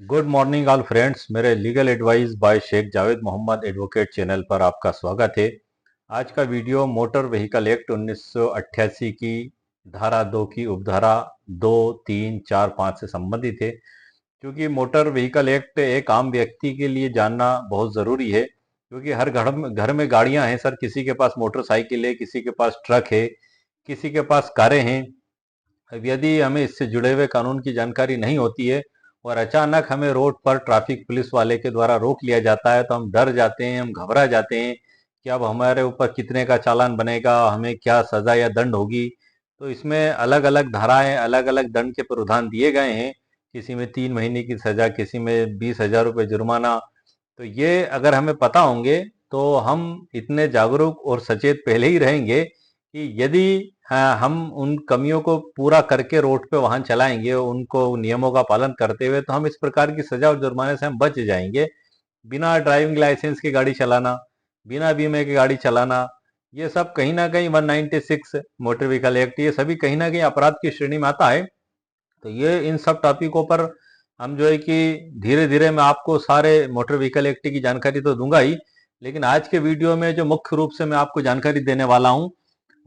Good morning all friends. मेरे legal advice by Sheikh Javed Mohammad advocate channel पर आपका स्वागत है। आज का वीडियो मोटर व्हीकल एक्ट 1988 की धारा 2 की उपधारा 2, 3, 4, 5 से संबंधित है। क्योंकि मोटर व्हीकल एक्ट एक आम व्यक्ति के लिए जानना बहुत ज़रूरी है, क्योंकि हर घर में गाड़ियां हैं सर। किसी के पास मोटरसाइकिल है, किसी के पास ट्रक है, किसी के पास कारें हैं। अब यदि हमें इससे जुड़े हुए कानून की जानकारी नहीं होती है और अचानक हमें रोड पर ट्रैफिक पुलिस वाले के द्वारा रोक लिया जाता है, तो हम डर जाते हैं, हम घबरा जाते हैं कि अब हमारे ऊपर कितने का चालान बनेगा, हमें क्या सजा या दंड होगी। तो इसमें अलग अलग धाराएं, अलग अलग दंड के प्रावधान दिए गए हैं। किसी में 3 महीने की सजा, किसी में 20,000 रुपये जुर्माना। तो ये अगर हमें पता होंगे तो हम इतने जागरूक और सचेत पहले ही रहेंगे कि यदि हम उन कमियों को पूरा करके रोड पे वाहन चलाएंगे, उनको नियमों का पालन करते हुए, तो हम इस प्रकार की सजा और जुर्माने से हम बच जाएंगे। बिना ड्राइविंग लाइसेंस की गाड़ी चलाना, बिना बीमे की गाड़ी चलाना, ये सब कहीं ना कहीं 196 मोटर व्हीकल एक्ट, ये सभी कहीं ना कहीं अपराध की श्रेणी में आता है। तो ये इन सब टॉपिकों पर हम जो है कि धीरे धीरे मैं आपको सारे मोटर व्हीकल एक्ट की जानकारी तो दूंगा ही, लेकिन आज के वीडियो में जो मुख्य रूप से मैं आपको जानकारी देने वाला हूं,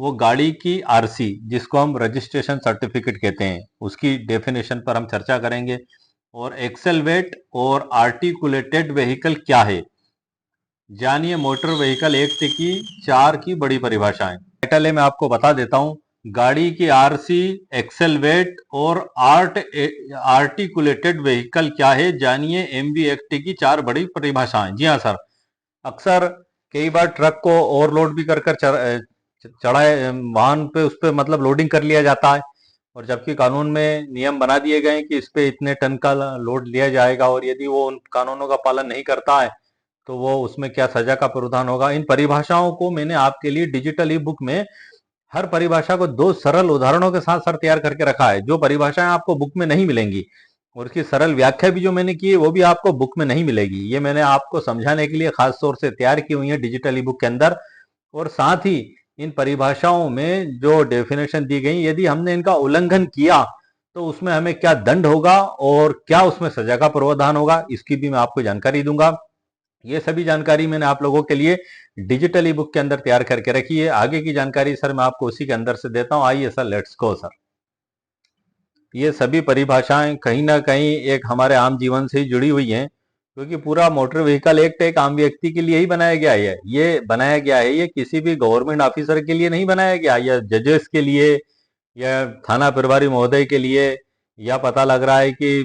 वो गाड़ी की आरसी, जिसको हम रजिस्ट्रेशन सर्टिफिकेट कहते हैं, उसकी डेफिनेशन पर हम चर्चा करेंगे। और एक्सेल वेट और आर्टिकुलेटेड व्हीकल क्या है, जानिए मोटर व्हीकल एक्ट की 4 की बड़ी परिभाषाएं। टाइटल है, मैं आपको बता देता हूं। गाड़ी की आरसी, एक्सेल वेट और आर्टिकुलेटेड व्हीकल क्या है, जानिए एमवी एक्ट की 4 बड़ी परिभाषाएं। जी हाँ सर, अक्सर कई बार ट्रक को ओवरलोड भी कर कर चढ़ाए वाहन पे, उस पे मतलब लोडिंग कर लिया जाता है, और जबकि कानून में नियम बना दिए गए हैं कि इस पे इतने टन का लोड लिया जाएगा, और यदि वो उन कानूनों का पालन नहीं करता है तो वो उसमें क्या सजा का प्रावधान होगा। इन परिभाषाओं को मैंने आपके लिए डिजिटल ई बुक में हर परिभाषा को 2 सरल उदाहरणों के साथ सर तैयार करके रखा है, जो परिभाषाएं आपको बुक में नहीं मिलेंगी, और उसकी सरल व्याख्या भी जो मैंने की है वो भी आपको बुक में नहीं मिलेगी। ये मैंने आपको समझाने के लिए खास तौर से तैयार की हुई है डिजिटल ई बुक के अंदर। और साथ ही इन परिभाषाओं में जो डेफिनेशन दी गई, यदि हमने इनका उल्लंघन किया तो उसमें हमें क्या दंड होगा और क्या उसमें सजा का प्रावधान होगा, इसकी भी मैं आपको जानकारी दूंगा। ये सभी जानकारी मैंने आप लोगों के लिए डिजिटल ई बुक के अंदर तैयार करके रखी है। आगे की जानकारी सर मैं आपको उसी के अंदर से देता हूं। आइए सर, लेट्स गो सर। ये सभी परिभाषाएं कहीं ना कहीं एक हमारे आम जीवन से ही जुड़ी हुई हैं, क्योंकि पूरा मोटर व्हीकल एक्ट एक आम व्यक्ति के लिए ही बनाया गया है। ये बनाया गया है, ये किसी भी गवर्नमेंट ऑफिसर के लिए नहीं बनाया गया, या जजेस के लिए, या थाना प्रभारी महोदय के लिए, या पता लग रहा है कि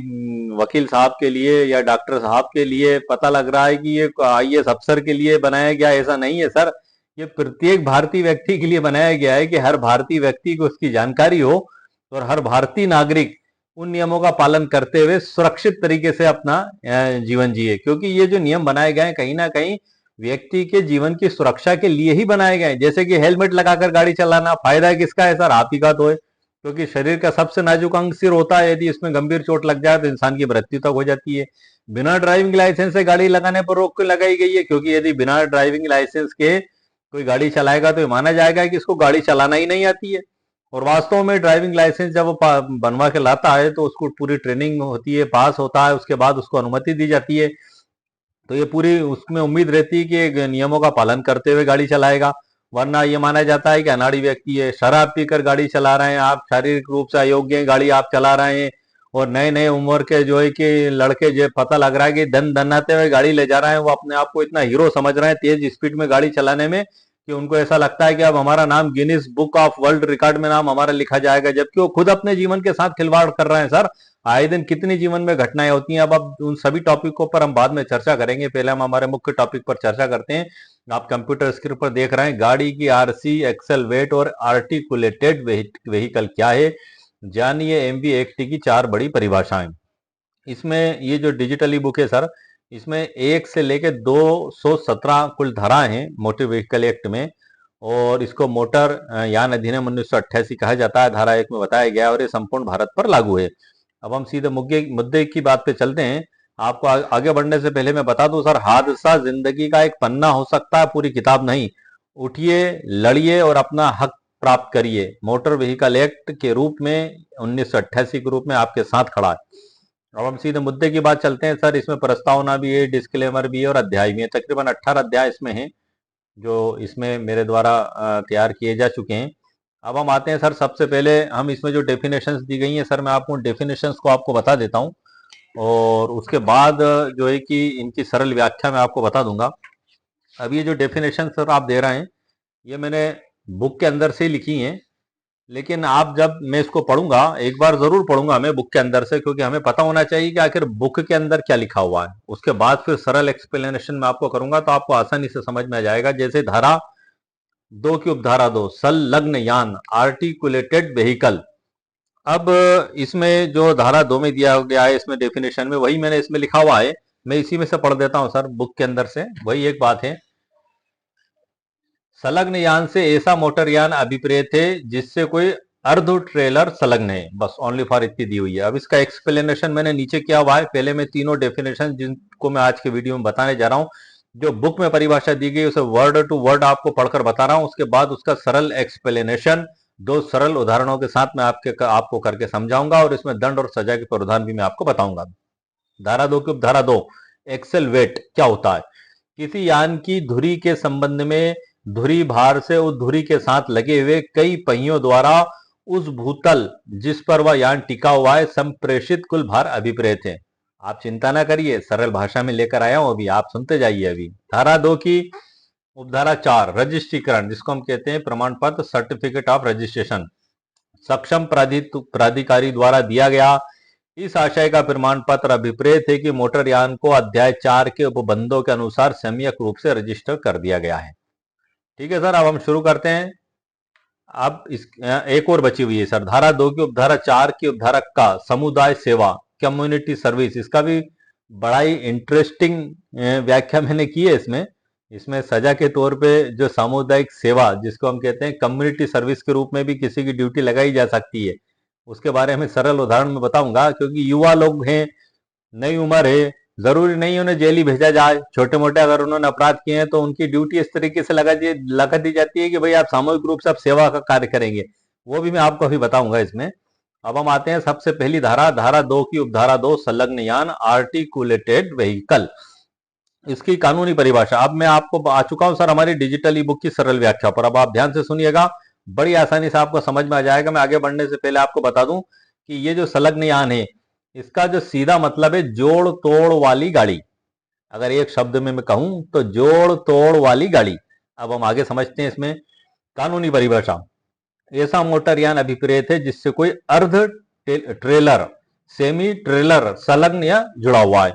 वकील साहब के लिए, या डॉक्टर साहब के लिए, पता लग रहा है कि ये आईएएस अफसर के लिए बनाया गया। ऐसा नहीं है सर, ये प्रत्येक भारतीय व्यक्ति के लिए बनाया गया है कि हर भारतीय व्यक्ति को उसकी जानकारी हो, और हर भारतीय नागरिक उन नियमों का पालन करते हुए सुरक्षित तरीके से अपना जीवन जिए। क्योंकि ये जो नियम बनाए गए हैं, कहीं ना कहीं व्यक्ति के जीवन की सुरक्षा के लिए ही बनाए गए हैं। जैसे कि हेलमेट लगाकर गाड़ी चलाना, फायदा किसका है सर? आप ही का तो है, क्योंकि शरीर का सबसे नाजुक अंग सिर होता है। यदि इसमें गंभीर चोट लग जाए तो इंसान की मृत्यु तक हो जाती है। बिना ड्राइविंग लाइसेंस से गाड़ी लगाने पर रोक क्यों लगाई गई है? क्योंकि यदि बिना ड्राइविंग लाइसेंस के कोई गाड़ी चलाएगा तो माना जाएगा कि इसको गाड़ी चलाना ही नहीं आती है। और वास्तव में ड्राइविंग लाइसेंस जब वो बनवा के लाता है तो उसको पूरी ट्रेनिंग होती है, पास होता है, उसके बाद उसको अनुमति दी जाती है। तो ये पूरी उसमें उम्मीद रहती है कि नियमों का पालन करते हुए गाड़ी चलाएगा, वरना ये माना जाता है कि अनाड़ी व्यक्ति है, शराब पीकर गाड़ी चला रहे हैं, आप शारीरिक रूप से अयोग्य हैं, गाड़ी आप चला रहे हैं, और नए नए उम्र के जो है कि लड़के जो पता लग रहा है कि दन दनाते हुए गाड़ी ले जा रहे हैं, वो अपने आप को इतना हीरो समझ रहे हैं तेज स्पीड में गाड़ी चलाने में, कि उनको ऐसा लगता है कि अब हमारा नाम Guinness book of world record में नाम हमारा लिखा जाएगा, जबकि वो खुद अपने जीवन के साथ खिलवाड़ कर रहे हैं सर। आए दिन कितनी जीवन में घटनाएं होती हैं। अब उन सभी टॉपिकों पर हम बाद में चर्चा करेंगे, पहले हम हमारे मुख्य टॉपिक पर चर्चा करते हैं। आप कंप्यूटर स्क्रीन पर देख रहे हैं, गाड़ी की आरसी, एक्सेल वेट और आर्टिकुलेटेड व्हीकल क्या है, जानिए एमवी एक्ट की 4 बड़ी परिभाषाएं। इसमें ये जो डिजिटल ई बुक है सर, इसमें 1 से लेकर 217 कुल धाराएं हैं मोटर व्हीकल एक्ट में, और इसको मोटर यान अधिनियम 1988 कहा जाता है, धारा 1 में बताया गया है, और ये संपूर्ण भारत पर लागू है। अब हम सीधे मुद्दे की बात पे चलते हैं। आपको आगे बढ़ने से पहले मैं बता दूं सर, हादसा जिंदगी का एक पन्ना हो सकता है, पूरी किताब नहीं। उठिए, लड़िए और अपना हक प्राप्त करिए। मोटर व्हीकल एक्ट के रूप में 1988 के रूप में आपके साथ खड़ा है। अब हम सीधे मुद्दे की बात चलते हैं सर। इसमें प्रस्तावना भी है, डिस्क्लेमर भी है और अध्याय भी है। तकरीबन 18 अध्याय इसमें हैं जो इसमें मेरे द्वारा तैयार किए जा चुके हैं। अब हम आते हैं सर, सबसे पहले हम इसमें जो डेफिनेशंस दी गई हैं सर, मैं आपको डेफिनेशंस को आपको बता देता हूं और उसके बाद जो है कि इनकी सरल व्याख्या मैं आपको बता दूंगा। अब ये जो डेफिनेशन सर आप दे रहे हैं, ये मैंने बुक के अंदर से ही लिखी हैं, लेकिन आप जब मैं इसको पढ़ूंगा, एक बार जरूर पढ़ूंगा मैं बुक के अंदर से, क्योंकि हमें पता होना चाहिए कि आखिर बुक के अंदर क्या लिखा हुआ है। उसके बाद फिर सरल एक्सप्लेनेशन में आपको करूंगा तो आपको आसानी से समझ में आ जाएगा। जैसे धारा 2 की उपधारा 2, संलग्न यान, आर्टिकुलेटेड व्हीकल। अब इसमें जो धारा 2 में दिया गया है इसमें डेफिनेशन में, वही मैंने इसमें लिखा हुआ है। मैं इसी में से पढ़ देता हूं सर, बुक के अंदर से वही एक बात है। संलग्न यान से ऐसा मोटर यान अभिप्रेत है जिससे कोई अर्ध ट्रेलर संलग्न है। बस ओनली फॉर इतनी दी हुई है। अब इसका एक्सप्लेनेशन मैंने नीचे किया हुआ है। पहले मैं तीनों डेफिनेशन जिनको मैं आज के वीडियो में बताने जा रहा हूं, जो बुक में परिभाषा दी गई उसे वर्ड टू वर्ड आपको पढ़कर बता रहा हूं। उसके बाद उसका सरल एक्सप्लेनेशन दो सरल उदाहरणों के साथ मैं आपको करके समझाऊंगा और इसमें दंड और सजा के प्रावधान भी मैं आपको बताऊंगा। धारा 2 की उपधारा 2, एक्सेल वेट क्या होता है? किसी यान की धुरी के संबंध में धुरी भार से उस धुरी के साथ लगे हुए कई पहियों द्वारा उस भूतल जिस पर वह यान टिका हुआ है संप्रेषित कुल भार अभिप्रेत है। आप चिंता ना करिए, सरल भाषा में लेकर आया हूं, अभी आप सुनते जाइए। अभी धारा 2 की उपधारा 4, रजिस्ट्रीकरण, जिसको हम कहते हैं प्रमाण पत्र, सर्टिफिकेट ऑफ रजिस्ट्रेशन, सक्षम प्राधिकारी द्वारा दिया गया। इस आशय का प्रमाण पत्र अभिप्रेत है कि मोटर यान को अध्याय 4 के उपबंधों के अनुसार सम्यक रूप से रजिस्टर कर दिया गया है। ठीक है सर, अब हम शुरू करते हैं। अब इस एक और बची हुई है सर, धारा 2 की उपधारा 4 की उपधारा का, समुदाय सेवा, कम्युनिटी सर्विस। इसका भी बड़ा ही इंटरेस्टिंग व्याख्या मैंने की है इसमें। इसमें सजा के तौर पे जो सामुदायिक सेवा, जिसको हम कहते हैं कम्युनिटी सर्विस के रूप में भी किसी की ड्यूटी लगाई जा सकती है, उसके बारे में सरल उदाहरण में बताऊंगा। क्योंकि युवा लोग हैं, नई उम्र है, जरूरी नहीं उन्हें जेल ही भेजा जाए। छोटे मोटे अगर उन्होंने अपराध किए हैं तो उनकी ड्यूटी इस तरीके से लगा दी जाती है कि भाई आप सामूहिक रूप से आप सेवा का कार्य करेंगे। वो भी मैं आपको अभी बताऊंगा इसमें। अब हम आते हैं सबसे पहली धारा, धारा 2 की उपधारा 2, संलग्न यान, आर्टिकुलेटेड व्हीकल। इसकी कानूनी परिभाषा अब मैं आपको आ चुका हूं सर हमारी डिजिटल ई बुक की सरल व्याख्या पर। अब आप ध्यान से सुनिएगा, बड़ी आसानी से आपको समझ में आ जाएगा। मैं आगे बढ़ने से पहले आपको बता दूं कि ये जो संलग्न यान है, इसका जो सीधा मतलब है जोड़ तोड़ वाली गाड़ी। अगर एक शब्द में मैं कहूं तो जोड़ तोड़ वाली गाड़ी। अब हम आगे समझते हैं इसमें कानूनी परिभाषा। ऐसा मोटर यान अभिप्रेत है जिससे कोई अर्ध ट्रेलर, सेमी ट्रेलर संलग्न या जुड़ा हुआ है।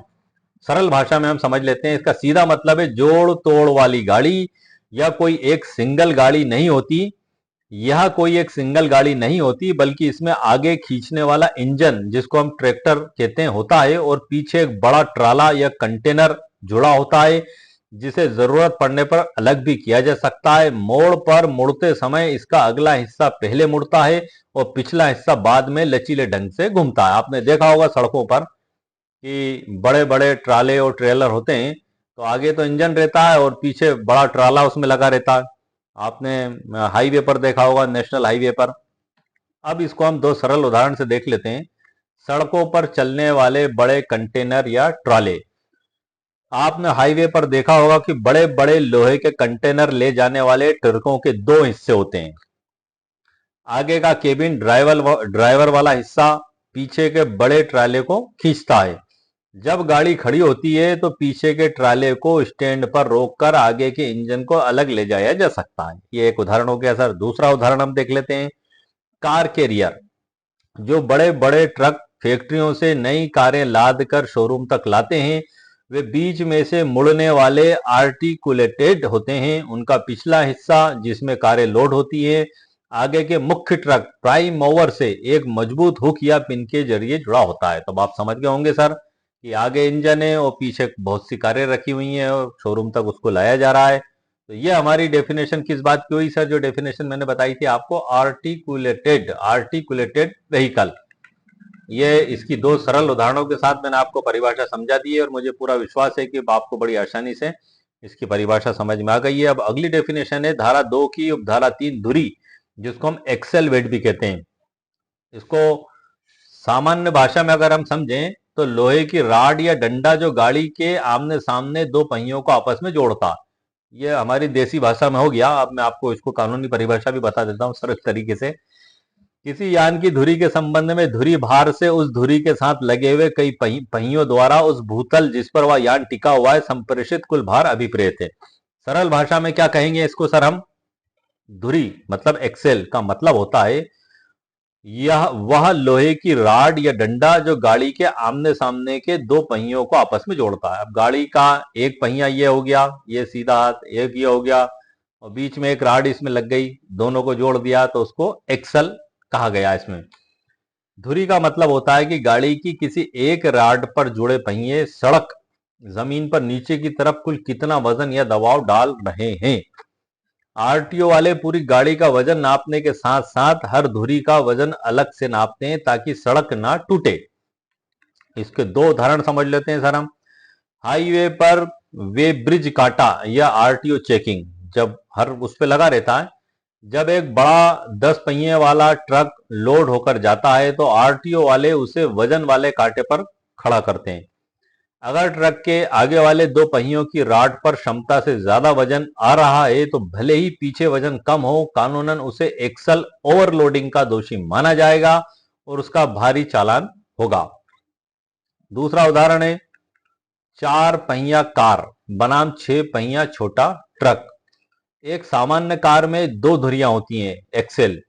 सरल भाषा में हम समझ लेते हैं, इसका सीधा मतलब है जोड़ तोड़ वाली गाड़ी, या कोई एक सिंगल गाड़ी नहीं होती। यह कोई एक सिंगल गाड़ी नहीं होती, बल्कि इसमें आगे खींचने वाला इंजन, जिसको हम ट्रैक्टर कहते हैं, होता है और पीछे एक बड़ा ट्राला या कंटेनर जुड़ा होता है, जिसे जरूरत पड़ने पर अलग भी किया जा सकता है। मोड़ पर मुड़ते समय इसका अगला हिस्सा पहले मुड़ता है और पिछला हिस्सा बाद में लचीले ढंग से घूमता है। आपने देखा होगा सड़कों पर कि बड़े बड़े ट्राले और ट्रेलर होते हैं, तो आगे तो इंजन रहता है और पीछे बड़ा ट्राला उसमें लगा रहता है। आपने हाईवे पर देखा होगा, नेशनल हाईवे पर। अब इसको हम दो सरल उदाहरण से देख लेते हैं। सड़कों पर चलने वाले बड़े कंटेनर या ट्राले। आपने हाईवे पर देखा होगा कि बड़े बड़े लोहे के कंटेनर ले जाने वाले ट्रकों के दो हिस्से होते हैं। आगे का केबिन ड्राइवर वाला हिस्सा पीछे के बड़े ट्राले को खींचता है। जब गाड़ी खड़ी होती है तो पीछे के ट्राले को स्टैंड पर रोककर आगे के इंजन को अलग ले जाया जा सकता है। ये एक उदाहरण हो गया सर। दूसरा उदाहरण हम देख लेते हैं, कार कैरियर। जो बड़े बड़े ट्रक फैक्ट्रियों से नई कारें लाद कर शोरूम तक लाते हैं, वे बीच में से मुड़ने वाले आर्टिकुलेटेड होते हैं। उनका पिछला हिस्सा, जिसमें कारें लोड होती है, आगे के मुख्य ट्रक प्राइम मूवर से एक मजबूत हुक या पिन के जरिए जुड़ा होता है। तो आप समझ गए होंगे सर कि आगे इंजन है और पीछे बहुत सी कारें रखी हुई हैं और शोरूम तक उसको लाया जा रहा है। तो ये हमारी डेफिनेशन किस बात की हुई सर? जो डेफिनेशन मैंने बताई थी आपको, आर्टिकुलेटेड व्हीकल। ये इसकी दो सरल उदाहरणों के साथ मैंने आपको परिभाषा समझा दी है और मुझे पूरा विश्वास है कि आपको बड़ी आसानी से इसकी परिभाषा समझ में आ गई है। अब अगली डेफिनेशन है धारा 2 की उपधारा 3, धुरी, जिसको हम एक्सेल वेट भी कहते हैं। इसको सामान्य भाषा में अगर हम समझें तो लोहे की राड या डंडा जो गाड़ी के आमने सामने दो पहियों को आपस में जोड़ता। ये हमारी देसी भाषा में हो गया। अब मैं आपको इसको कानूनी परिभाषा भी बता देता हूँ सरल तरीके से। किसी यान की धुरी के संबंध में धुरी भार से उस धुरी के साथ लगे हुए कई पहियों द्वारा उस भूतल जिस पर वह यान टिका हुआ है संप्रेषित कुल भार अभिप्रेत है। सरल भाषा में क्या कहेंगे इसको सर हम? धुरी मतलब एक्सेल का मतलब होता है यह वह लोहे की राड या डंडा जो गाड़ी के आमने सामने के दो पहियों को आपस में जोड़ता है। अब गाड़ी का एक पहिया ये हो गया, ये सीधा हाथ, एक ये हो गया और बीच में एक राड इसमें लग गई, दोनों को जोड़ दिया तो उसको एक्सल कहा गया। इसमें धुरी का मतलब होता है कि गाड़ी की किसी एक राड पर जुड़े पहिए सड़क जमीन पर नीचे की तरफ कुल कितना वजन या दबाव डाल रहे हैं। आरटीओ वाले पूरी गाड़ी का वजन नापने के साथ साथ हर धुरी का वजन अलग से नापते हैं ताकि सड़क ना टूटे। इसके दो उदाहरण समझ लेते हैं सर हम। हाईवे पर वे ब्रिज काटा या आरटीओ चेकिंग जब हर उस पे लगा रहता है। जब एक बड़ा 10 पहिए वाला ट्रक लोड होकर जाता है तो आरटीओ वाले उसे वजन वाले कांटे पर खड़ा करते हैं। अगर ट्रक के आगे वाले दो पहियों की राड पर क्षमता से ज्यादा वजन आ रहा है तो भले ही पीछे वजन कम हो, कानूनन उसे एक्सल ओवरलोडिंग का दोषी माना जाएगा और उसका भारी चालान होगा। दूसरा उदाहरण है 4 पहिया कार बनाम 6 पहिया छोटा ट्रक। एक सामान्य कार में दो धुरियां होती हैं एक्सेल,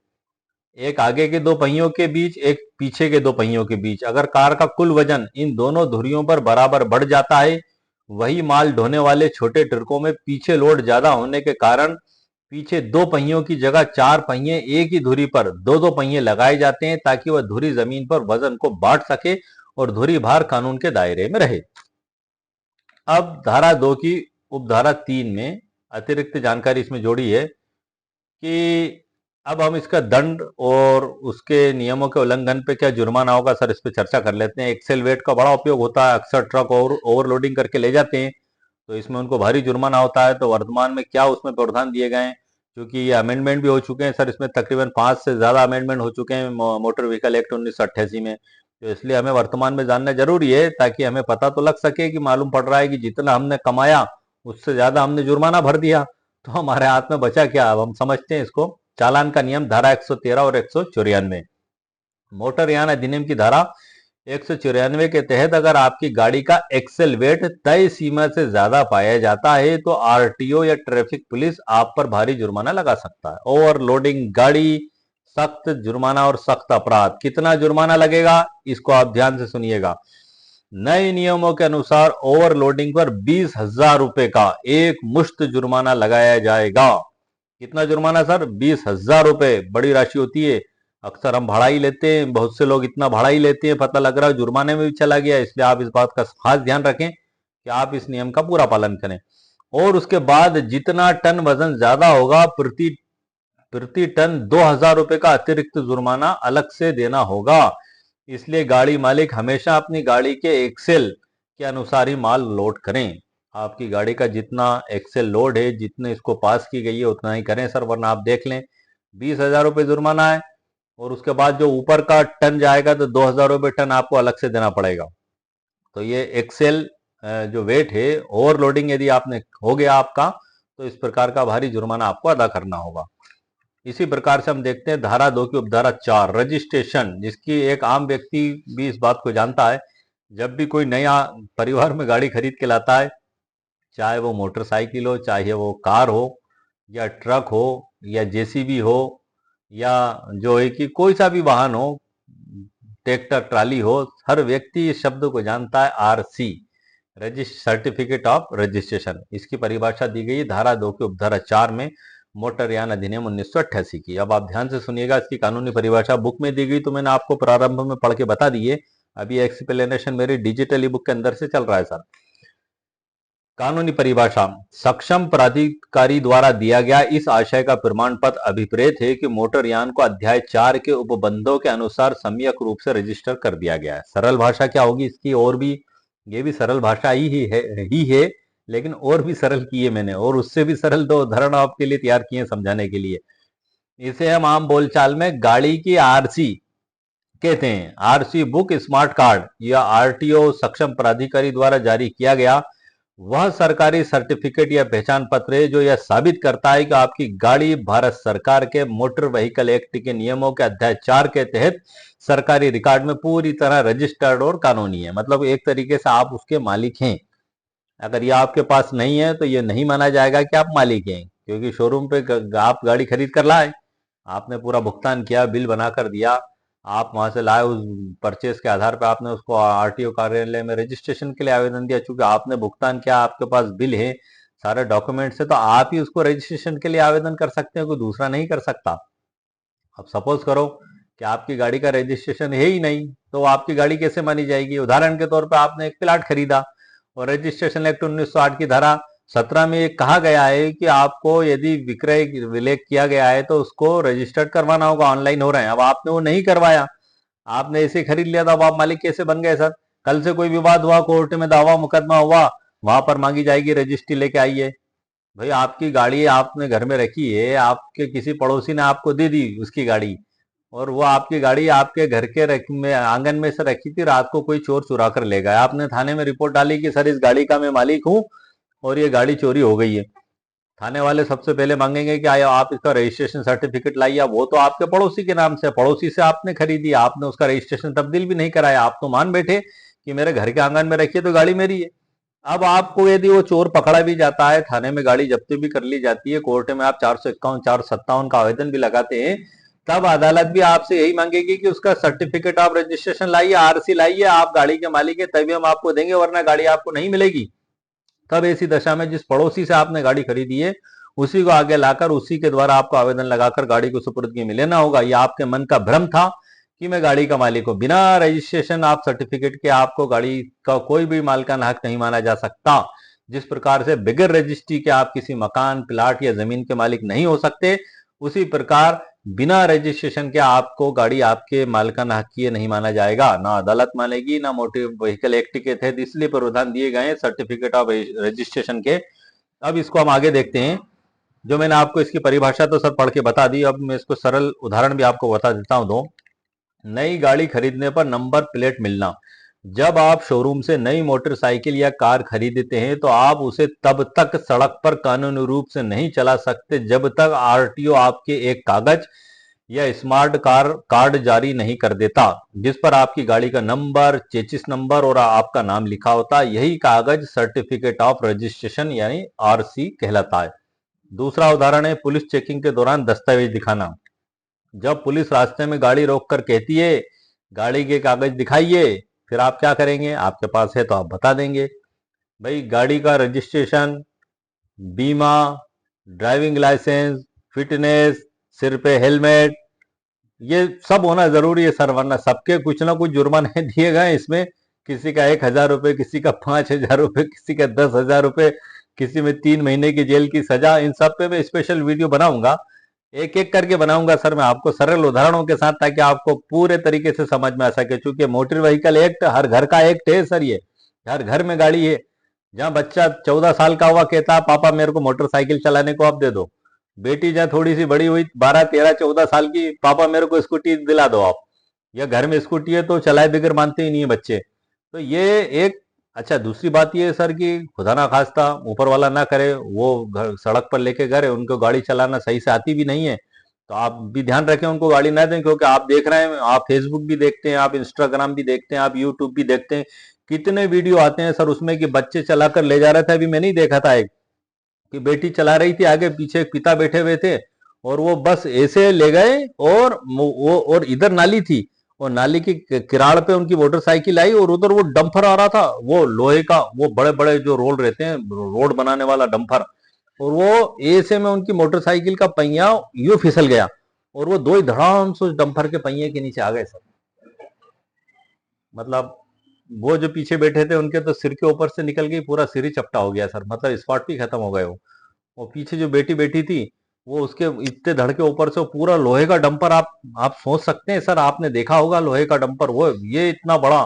एक आगे के दो पहियों के बीच, एक पीछे के दो पहियों के बीच। अगर कार का कुल वजन इन दोनों धुरियों पर बराबर बढ़ जाता है, वही माल ढोने वाले छोटे ट्रकों में पीछे लोड ज्यादा होने के कारण पीछे दो पहियों की जगह 4 पहिए एक ही धुरी पर दो दो पहिए लगाए जाते हैं ताकि वह धुरी जमीन पर वजन को बांट सके और धुरी भार कानून के दायरे में रहे। अब धारा 2 की उपधारा 3 में अतिरिक्त जानकारी इसमें जोड़ी है कि अब हम इसका दंड और उसके नियमों के उल्लंघन पे क्या जुर्माना होगा सर, इस पे चर्चा कर लेते हैं। एक्सेल वेट का बड़ा उपयोग होता है, अक्सर ट्रक और ओवरलोडिंग करके ले जाते हैं तो इसमें उनको भारी जुर्माना होता है। तो वर्तमान में क्या उसमें प्रावधान दिए गए हैं, क्योंकि ये अमेंडमेंट भी हो चुके हैं सर, इसमें तकरीबन 5 से ज्यादा अमेंडमेंट हो चुके हैं मोटर व्हीकल एक्ट 1988 में। तो इसलिए हमें वर्तमान में जानना जरूरी है ताकि हमें पता तो लग सके कि मालूम पड़ रहा है कि जितना हमने कमाया उससे ज्यादा हमने जुर्माना भर दिया तो हमारे हाथ में बचा क्या। अब हम समझते हैं इसको। चालान का नियम धारा 113 और 194। मोटर यान अधिनियम की धारा 194 के तहत अगर आपकी गाड़ी का एक्सेल वेट तय सीमा से ज्यादा पाया जाता है तो आरटीओ या ट्रैफिक पुलिस आप पर भारी जुर्माना लगा सकता है। ओवरलोडिंग गाड़ी सख्त जुर्माना और सख्त अपराध। कितना जुर्माना लगेगा इसको आप ध्यान से सुनिएगा। नए नियमों के अनुसार ओवरलोडिंग पर 20,000 रुपए का एक मुश्त जुर्माना लगाया जाएगा। कितना जुर्माना सर? 20,000 रुपए। बड़ी राशि होती है। अक्सर हम भाड़ा ही लेते हैं, बहुत से लोग इतना भाड़ा ही लेते हैं, पता लग रहा है जुर्माने में भी चला गया। इसलिए आप इस बात का खास ध्यान रखें कि आप इस नियम का पूरा पालन करें। और उसके बाद जितना टन वजन ज्यादा होगा प्रति टन 2,000 रुपए का अतिरिक्त जुर्माना अलग से देना होगा। इसलिए गाड़ी मालिक हमेशा अपनी गाड़ी के एक्सेल के अनुसार ही माल लोड करें। आपकी गाड़ी का जितना एक्सेल लोड है, जितने इसको पास की गई है उतना ही करें सर, वरना आप देख लें 20,000 रुपये जुर्माना है और उसके बाद जो ऊपर का टन जाएगा तो 2,000 रुपये टन आपको अलग से देना पड़ेगा। तो ये एक्सेल जो वेट है, ओवरलोडिंग यदि आपने हो गया आपका, तो इस प्रकार का भारी जुर्माना आपको अदा करना होगा। इसी प्रकार से हम देखते हैं धारा 2 की उपधारा 4 रजिस्ट्रेशन, जिसकी एक आम व्यक्ति भी इस बात को जानता है। जब भी कोई नया परिवार में गाड़ी खरीद के लाता है, चाहे वो मोटरसाइकिल हो, चाहे वो कार हो या ट्रक हो या जेसीबी हो या जो है कि कोई सा भी वाहन हो, ट्रैक्टर ट्राली हो, हर व्यक्ति इस शब्द को जानता है आरसी, सर्टिफिकेट ऑफ रजिस्ट्रेशन। इसकी परिभाषा दी गई धारा 2 के उपधारा 4 में मोटर यान अधिनियम 1988 की। अब आप ध्यान से सुनिएगा, इसकी कानूनी परिभाषा बुक में दी गई तो मैंने आपको प्रारंभ में पढ़ के बता दी है। अभी एक्सप्लेनेशन मेरी डिजिटल ई बुक के अंदर से चल रहा है सर। कानूनी परिभाषा, सक्षम प्राधिकारी द्वारा दिया गया इस आशय का प्रमाण पत्र अभिप्रेत है कि मोटर यान को अध्याय 4 के उपबंधों के अनुसार सम्यक रूप से रजिस्टर कर दिया गया है। सरल भाषा क्या होगी इसकी, और भी ये भी सरल भाषा ही है लेकिन और भी सरल की है मैंने, और उससे भी सरल दो उदाहरण आपके लिए तैयार किए समझाने के लिए। इसे हम आम बोलचाल में गाड़ी की आरसी कहते हैं। आरसी बुक स्मार्ट कार्ड या आरटीओ सक्षम प्राधिकारी द्वारा जारी किया गया वह सरकारी सर्टिफिकेट या पहचान पत्र है जो यह साबित करता है कि आपकी गाड़ी भारत सरकार के मोटर व्हीकल एक्ट के नियमों के अध्याय 4 के तहत सरकारी रिकॉर्ड में पूरी तरह रजिस्टर्ड और कानूनी है। मतलब एक तरीके से आप उसके मालिक हैं। अगर ये आपके पास नहीं है तो ये नहीं माना जाएगा कि आप मालिक हैं, क्योंकि शोरूम पे आप गाड़ी खरीद कर लाए, आपने पूरा भुगतान किया, बिल बनाकर दिया, आप वहां से लाए, उस परचेस के आधार पर आपने उसको आरटीओ कार्यालय में रजिस्ट्रेशन के लिए आवेदन दिया। चूंकि आपने भुगतान किया, आपके पास बिल है, सारे डॉक्यूमेंट्स है, तो आप ही उसको रजिस्ट्रेशन के लिए आवेदन कर सकते हैं, कोई दूसरा नहीं कर सकता। अब सपोज करो कि आपकी गाड़ी का रजिस्ट्रेशन है ही नहीं, तो आपकी गाड़ी कैसे मानी जाएगी? उदाहरण के तौर पर आपने एक प्लाट खरीदा और रजिस्ट्रेशन एक्ट 1908 की धारा 17 में कहा गया है कि आपको यदि विक्रय विलेख किया गया है तो उसको रजिस्टर्ड करवाना होगा, ऑनलाइन हो रहे हैं। अब आपने वो नहीं करवाया, आपने इसे खरीद लिया, तो अब आप मालिक कैसे बन गए सर? कल से कोई विवाद हुआ, कोर्ट में दावा मुकदमा हुआ, वहां पर मांगी जाएगी रजिस्ट्री लेके आइए। भाई आपकी गाड़ी आपने घर में रखी है, आपके किसी पड़ोसी ने आपको दे दी उसकी गाड़ी, और वो आपकी गाड़ी आपके घर के में आंगन में से रखी थी, रात को कोई चोर चुरा कर ले गया, आपने थाने में रिपोर्ट डाली कि सर इस गाड़ी का मैं मालिक हूँ और ये गाड़ी चोरी हो गई है। थाने वाले सबसे पहले मांगेंगे कि आया आप इसका रजिस्ट्रेशन सर्टिफिकेट लाइए। वो तो आपके पड़ोसी के नाम से, पड़ोसी से आपने खरीदी, आपने उसका रजिस्ट्रेशन तब्दील भी नहीं कराया, आप तो मान बैठे कि मेरे घर के आंगन में रखिए तो गाड़ी मेरी है। अब आपको यदि वो चोर पकड़ा भी जाता है, थाने में गाड़ी जब्ती भी कर ली जाती है, कोर्ट में आप 451 457 का आवेदन भी लगाते हैं, तब अदालत भी आपसे यही मांगेगी कि उसका सर्टिफिकेट ऑफ रजिस्ट्रेशन लाइए, आरसी लाइए, आप गाड़ी के मालिक है तभी हम आपको देंगे, वरना गाड़ी आपको नहीं मिलेगी। तब ऐसी दशा में जिस पड़ोसी से आपने गाड़ी खरीदी है उसी को आगे लाकर उसी के द्वारा आपको आवेदन लगाकर गाड़ी को सुपुर्दगी में लेना होगा। यह आपके मन का भ्रम था कि मैं गाड़ी का मालिक हूं। बिना रजिस्ट्रेशन आप सर्टिफिकेट के आपको गाड़ी का कोई भी मालिकाना हक नहीं माना जा सकता। जिस प्रकार से बगैर रजिस्ट्री के आप किसी मकान, प्लाट या जमीन के मालिक नहीं हो सकते, उसी प्रकार बिना रजिस्ट्रेशन के आपको गाड़ी आपके मालिकाना हक की नहीं माना जाएगा, ना अदालत मानेगी ना मोटर व्हीकल एक्ट के तहत इसलिए प्रावधान दिए गए सर्टिफिकेट ऑफ रजिस्ट्रेशन के। अब इसको हम आगे देखते हैं। जो मैंने आपको इसकी परिभाषा तो सर पढ़ के बता दी, अब मैं इसको सरल उदाहरण भी आपको बता देता हूं। दो, नई गाड़ी खरीदने पर नंबर प्लेट मिलना। जब आप शोरूम से नई मोटरसाइकिल या कार खरीदते हैं तो आप उसे तब तक सड़क पर कानूनी रूप से नहीं चला सकते जब तक आरटीओ आपके एक कागज या स्मार्ट कार कार्ड जारी नहीं कर देता जिस पर आपकी गाड़ी का नंबर, चेसिस नंबर और आपका नाम लिखा होता है। यही कागज सर्टिफिकेट ऑफ रजिस्ट्रेशन यानी आरसी कहलाता है। दूसरा उदाहरण है पुलिस चेकिंग के दौरान दस्तावेज दिखाना। जब पुलिस रास्ते में गाड़ी रोककर कहती है गाड़ी के कागज दिखाइए, फिर आप क्या करेंगे? आपके पास है तो आप बता देंगे। भाई गाड़ी का रजिस्ट्रेशन, बीमा, ड्राइविंग लाइसेंस, फिटनेस, सिर पे हेलमेट, ये सब होना जरूरी है सर, वरना सबके कुछ ना कुछ जुर्माने दिए गए इसमें। किसी का 1,000 रुपए, किसी का 5,000 रुपए, किसी का 10,000 रुपए, किसी में 3 महीने की जेल की सजा। इन सब पे मैं स्पेशल वीडियो बनाऊंगा, एक एक करके बनाऊंगा सर मैं आपको सरल उदाहरणों के साथ, ताकि आपको पूरे तरीके से समझ में आ सके। चूंकि मोटर व्हीकल एक्ट हर घर का एक्ट है सर, ये हर घर में गाड़ी है। जहां बच्चा 14 साल का हुआ कहता है पापा मेरे को मोटरसाइकिल चलाने को आप दे दो, बेटी जहां थोड़ी सी बड़ी हुई 12 13 14 साल की, पापा मेरे को स्कूटी दिला दो आप, या घर में स्कूटी है तो चलाए बगैर मानते ही नहीं है बच्चे। तो ये एक अच्छा, दूसरी बात ये है सर कि खुदा ना खास्ता ऊपर वाला ना करे, वो घर सड़क पर लेके गए, उनको गाड़ी चलाना सही से आती भी नहीं है, तो आप भी ध्यान रखें उनको गाड़ी ना दें। क्योंकि आप देख रहे हैं, आप फेसबुक भी देखते हैं, आप इंस्टाग्राम भी देखते हैं, आप यूट्यूब भी देखते हैं, कितने वीडियो आते हैं सर उसमें कि बच्चे चलाकर ले जा रहे थे। अभी मैंने ही देखा था एक कि बेटी चला रही थी, आगे पीछे एक पिता बैठे हुए थे, और वो बस ऐसे ले गए, और वो और इधर नाली थी, और नाली की किनार पे उनकी मोटरसाइकिल आई, और उधर वो डंपर आ रहा था, वो लोहे का, वो बड़े बड़े जो रोल रहते हैं रोड बनाने वाला डंपर, और वो ऐसे में उनकी मोटरसाइकिल का पहिया यूं फिसल गया, और वो दो ही धड़ाम से उस डंपर के पहिए के नीचे आ गए सर। मतलब वो जो पीछे बैठे थे उनके तो सिर के ऊपर से निकल गई, पूरा सिर ही चपटा हो गया सर, मतलब स्पॉट भी खत्म हो गए वो। और पीछे जो बेटी बैठी थी, वो उसके इतने धड़ के ऊपर से वो पूरा लोहे का डंपर, आप सोच सकते हैं सर, आपने देखा होगा लोहे का डंपर, वो ये इतना बड़ा,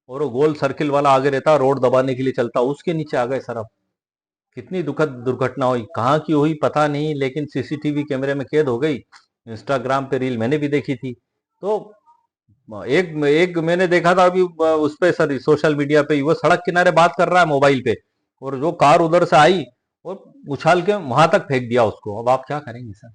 और वो गोल सर्किल वाला आगे रहता, रोड दबाने के लिए चलता, उसके नीचे आ गए सर। अब कितनी दुखद दुर्घटना हुई, कहाँ की हुई पता नहीं, लेकिन सीसीटीवी कैमरे में कैद हो गई। इंस्टाग्राम पे रील मैंने भी देखी थी। तो एक एक मैंने देखा था अभी उस पे सर सोशल मीडिया पे ही, वो सड़क किनारे बात कर रहा है मोबाइल पे, और जो कार उधर से आई और उछाल के वहां तक फेंक दिया उसको। अब आप क्या करेंगे सर?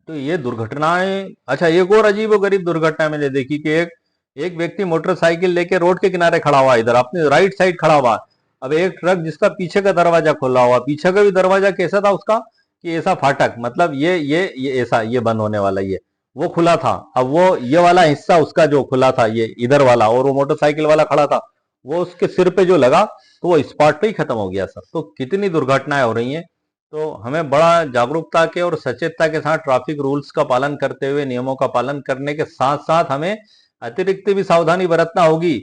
तो ये दुर्घटनाएं। अच्छा, एक और अजीब और गरीब दुर्घटना मैंने देखी कि एक एक व्यक्ति मोटरसाइकिल लेके रोड के किनारे खड़ा हुआ, इधर अपने राइट साइड खड़ा हुआ। अब एक ट्रक जिसका पीछे का दरवाजा खुला हुआ, पीछे का भी दरवाजा कैसा था उसका कि ऐसा फाटक, मतलब ये ऐसा ये बंद होने वाला, ये वो खुला था। अब वो ये वाला हिस्सा उसका जो खुला था ये इधर वाला, और वो मोटरसाइकिल वाला खड़ा था, वो उसके सिर पे जो लगा तो वो स्पॉट पे ही खत्म हो गया सर। तो कितनी दुर्घटनाएं हो रही हैं। तो हमें बड़ा जागरूकता के और सचेतता के साथ ट्रैफिक रूल्स का पालन करते हुए, नियमों का पालन करने के साथ साथ हमें अतिरिक्त भी सावधानी बरतना होगी।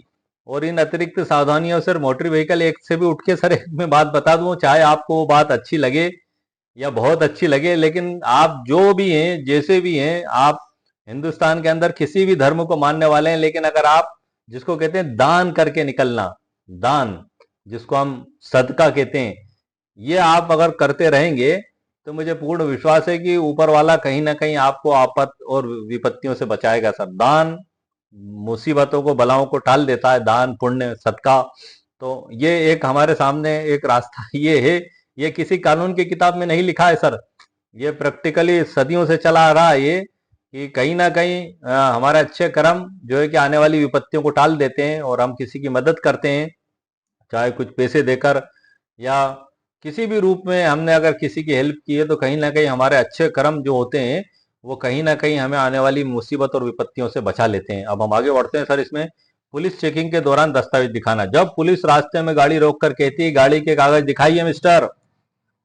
और इन अतिरिक्त सावधानियों से मोटर व्हीकल एक्ट से भी उठ के सर एक मैं बात बता दूं, चाहे आपको वो बात अच्छी लगे या बहुत अच्छी लगे, लेकिन आप जो भी हैं, जैसे भी हैं, आप हिंदुस्तान के अंदर किसी भी धर्म को मानने वाले हैं, लेकिन अगर आप जिसको कहते हैं दान करके निकलना, दान जिसको हम सदका कहते हैं, ये आप अगर करते रहेंगे तो मुझे पूर्ण विश्वास है कि ऊपर वाला कहीं ना कहीं आपको आफत और विपत्तियों से बचाएगा सर। दान मुसीबतों को, बलाओं को टाल देता है, दान पुण्य सदका। तो ये एक हमारे सामने एक रास्ता ये है। ये किसी कानून की किताब में नहीं लिखा है सर, ये प्रैक्टिकली सदियों से चला आ रहा है ये, कि कहीं ना कहीं हमारे अच्छे कर्म जो है कि आने वाली विपत्तियों को टाल देते हैं, और हम किसी की मदद करते हैं, चाहे कुछ पैसे देकर या किसी भी रूप में हमने अगर किसी की हेल्प की है, तो कहीं ना कहीं हमारे अच्छे कर्म जो होते हैं वो कहीं ना कहीं हमें आने वाली मुसीबत और विपत्तियों से बचा लेते हैं। अब हम आगे बढ़ते हैं सर इसमें। पुलिस चेकिंग के दौरान दस्तावेज दिखाना। जब पुलिस रास्ते में गाड़ी रोक कर कहती है गाड़ी के कागज दिखाइए मिस्टर,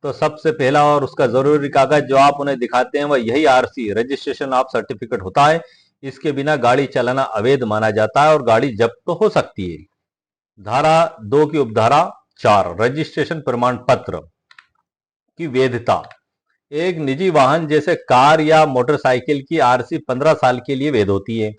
तो सबसे पहला और उसका जरूरी कागज जो आप उन्हें दिखाते हैं वह यही आरसी, रजिस्ट्रेशन ऑफ सर्टिफिकेट होता है। इसके बिना गाड़ी चलाना अवैध माना जाता है और गाड़ी जब्त तो हो सकती है। धारा 2 की उपधारा 4, रजिस्ट्रेशन प्रमाण पत्र की वैधता। एक निजी वाहन जैसे कार या मोटरसाइकिल की आरसी 15 साल के लिए वैध होती है,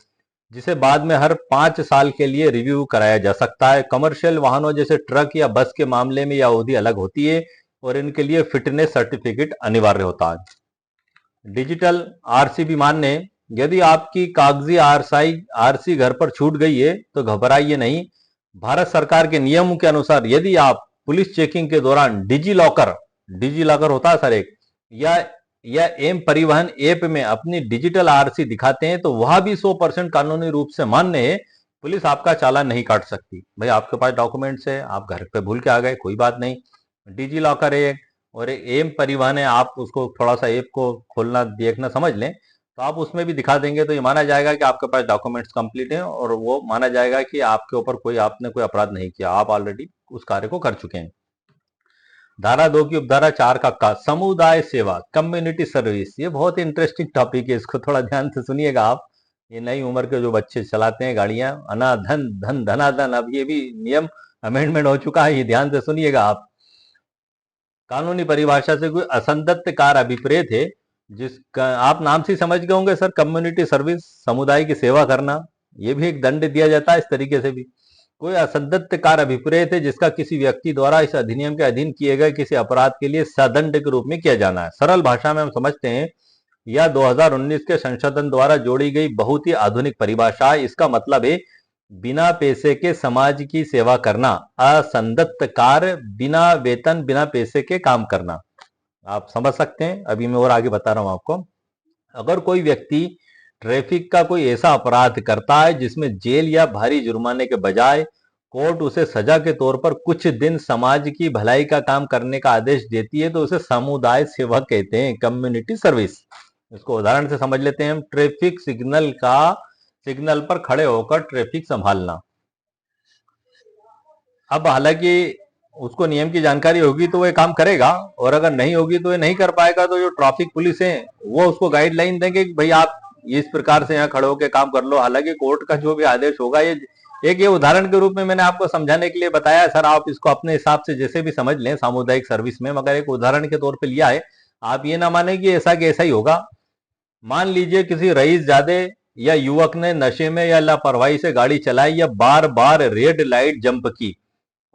जिसे बाद में हर 5 साल के लिए रिव्यू कराया जा सकता है। कमर्शियल वाहनों जैसे ट्रक या बस के मामले में यह अवधि अलग होती है और इनके लिए फिटनेस सर्टिफिकेट अनिवार्य होता है। डिजिटल आरसी भी मान्य है। यदि आपकी कागजी आरसी घर पर छूट गई है तो घबराइए नहीं। भारत सरकार के नियमों के अनुसार यदि आप पुलिस चेकिंग के दौरान डिजी लॉकर होता है सर एक, या एम परिवहन ऐप में अपनी डिजिटल आरसी दिखाते हैं तो वह भी 100% कानूनी रूप से मान्य है। पुलिस आपका चालान नहीं काट सकती। भाई आपके पास डॉक्यूमेंट्स है, आप घर पे भूल के आ गए, कोई बात नहीं, डिजी लॉकर है और एक एम परिवहन है, आप उसको थोड़ा सा ऐप को खोलना देखना समझ लें तो आप उसमें भी दिखा देंगे, तो ये माना जाएगा कि आपके पास डॉक्यूमेंट्स कंप्लीट हैं और वो माना जाएगा कि आपके ऊपर आपने कोई अपराध नहीं किया, आप ऑलरेडी उस कार्य को कर चुके हैं। धारा 2 की उपधारा 4 का समुदाय सेवा, कम्युनिटी सर्विस, ये बहुत इंटरेस्टिंग टॉपिक है, इसको थोड़ा ध्यान से सुनिएगा आप। ये नई उम्र के जो बच्चे चलाते हैं गाड़ियां, अनाधन धन धनाधन, अब ये भी नियम अमेंडमेंट हो चुका है, ये ध्यान से सुनिएगा आप। कानूनी परिभाषा से कोई असंगत कार अभिप्रेत है, जिसका आप नाम से समझ गए होंगे सर, कम्युनिटी सर्विस, समुदाय की सेवा करना, ये भी एक दंड दिया जाता है इस तरीके से भी। कोई असंगत कार अभिप्रेत है जिसका किसी व्यक्ति द्वारा इस अधिनियम के अधीन किए गए किसी अपराध के लिए सदंड के रूप में किया जाना है। सरल भाषा में हम समझते हैं, यह 2019 के संशोधन द्वारा जोड़ी गई बहुत ही आधुनिक परिभाषा है। इसका मतलब है बिना पैसे के समाज की सेवा करना, असंगत कार्य, बिना वेतन बिना पैसे के काम करना। आप समझ सकते हैं, अभी मैं और आगे बता रहा हूं आपको। अगर कोई व्यक्ति ट्रैफिक का कोई ऐसा अपराध करता है जिसमें जेल या भारी जुर्माने के बजाय कोर्ट उसे सजा के तौर पर कुछ दिन समाज की भलाई का काम करने का आदेश देती है, तो उसे समुदाय सेवा कहते हैं, कम्युनिटी सर्विस। इसको उदाहरण से समझ लेते हैं हम। ट्रैफिक सिग्नल पर खड़े होकर ट्रैफिक संभालना। अब हालांकि उसको नियम की जानकारी होगी तो वो काम करेगा, और अगर नहीं होगी तो ये नहीं कर पाएगा। तो जो ट्रैफिक पुलिस है वो उसको गाइडलाइन देंगे कि भाई आप इस प्रकार से यहाँ खड़े होकर काम कर लो। हालांकि कोर्ट का जो भी आदेश होगा, ये उदाहरण के रूप में मैंने आपको समझाने के लिए बताया सर, आप इसको अपने हिसाब से जैसे भी समझ लें सामुदायिक सर्विस में, मगर एक उदाहरण के तौर पर लिया है। आप ये ना माने कि ऐसा कि ऐसा ही होगा। मान लीजिए किसी रईस जादे या युवक ने नशे में या लापरवाही से गाड़ी चलाई या बार बार रेड लाइट जंप की,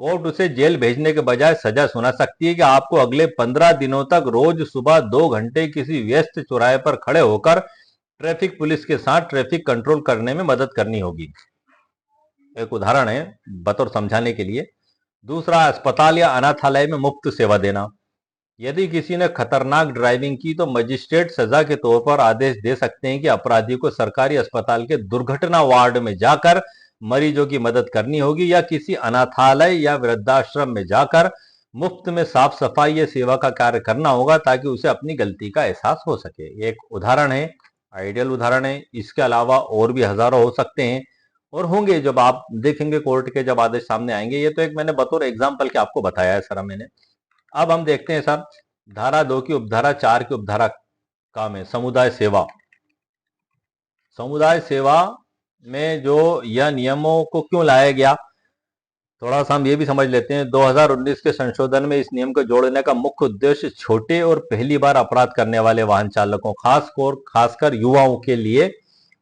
कोर्ट उसे जेल भेजने के बजाय सजा सुना सकती है कि आपको अगले 15 दिनों तक रोज सुबह 2 घंटे किसी व्यस्त चौराहे पर खड़े होकर ट्रैफिक पुलिस के साथ ट्रैफिक कंट्रोल करने में मदद करनी होगी। एक उदाहरण है बतौर समझाने के लिए। दूसरा, अस्पताल या अनाथालय में मुफ्त सेवा देना। यदि किसी ने खतरनाक ड्राइविंग की तो मजिस्ट्रेट सजा के तौर पर आदेश दे सकते हैं कि अपराधी को सरकारी अस्पताल के दुर्घटना वार्ड में जाकर मरीजों की मदद करनी होगी या किसी अनाथालय या वृद्धाश्रम में जाकर मुफ्त में साफ सफाई या सेवा का कार्य करना होगा ताकि उसे अपनी गलती का एहसास हो सके। ये एक उदाहरण है, आइडियल उदाहरण है। इसके अलावा और भी हजारों हो सकते हैं और होंगे जब आप देखेंगे कोर्ट के जब आदेश सामने आएंगे। ये तो एक मैंने बतौर एग्जाम्पल के आपको बताया है सर मैंने। अब हम देखते हैं सर धारा 2 की उपधारा 4 की उपधारा का में समुदाय सेवा। समुदाय सेवा में जो यह नियमों को क्यों लाया गया, थोड़ा सा हम ये भी समझ लेते हैं। 2019 के संशोधन में इस नियम को जोड़ने का मुख्य उद्देश्य छोटे और पहली बार अपराध करने वाले वाहन चालकों, खासकर युवाओं के लिए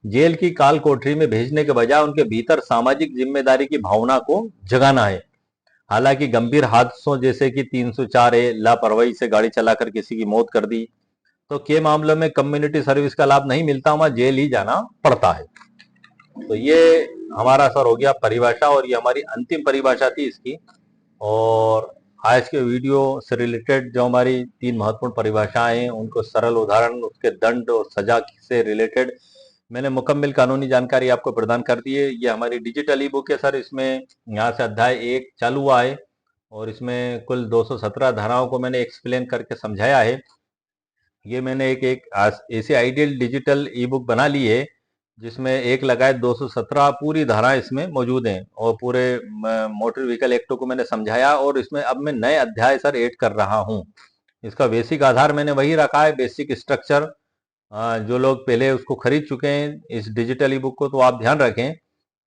जेल की काल कोठरी में भेजने के बजाय उनके भीतर सामाजिक जिम्मेदारी की भावना को जगाना है। हालांकि गंभीर हादसों जैसे कि 304A लापरवाही से गाड़ी चलाकर किसी की मौत कर दी तो के मामलों में कम्युनिटी सर्विस का लाभ नहीं मिलता, वहां जेल ही जाना पड़ता है। तो ये हमारा सर हो गया परिभाषा और ये हमारी अंतिम परिभाषा थी इसकी। और आज के वीडियो से रिलेटेड जो हमारी 3 महत्वपूर्ण परिभाषाएं हैं उनको सरल उदाहरण, उसके दंड और सजा से रिलेटेड मैंने मुकम्मल कानूनी जानकारी आपको प्रदान कर दी है। ये हमारी डिजिटल ई बुक है सर। इसमें यहाँ से अध्याय 1 चालू हुआ है और इसमें कुल 217 धाराओं को मैंने एक्सप्लेन करके समझाया है। ये मैंने एक ऐसे आइडियल डिजिटल ई बुक बना ली है जिसमें 1 लगाए 217 पूरी धाराएं इसमें मौजूद हैं और पूरे मोटर व्हीकल एक्ट को मैंने समझाया और इसमें अब मैं नए अध्याय सर ऐड कर रहा हूँ। इसका बेसिक आधार मैंने वही रखा है, बेसिक स्ट्रक्चर। जो लोग पहले उसको खरीद चुके हैं इस डिजिटल ई बुक को तो आप ध्यान रखें।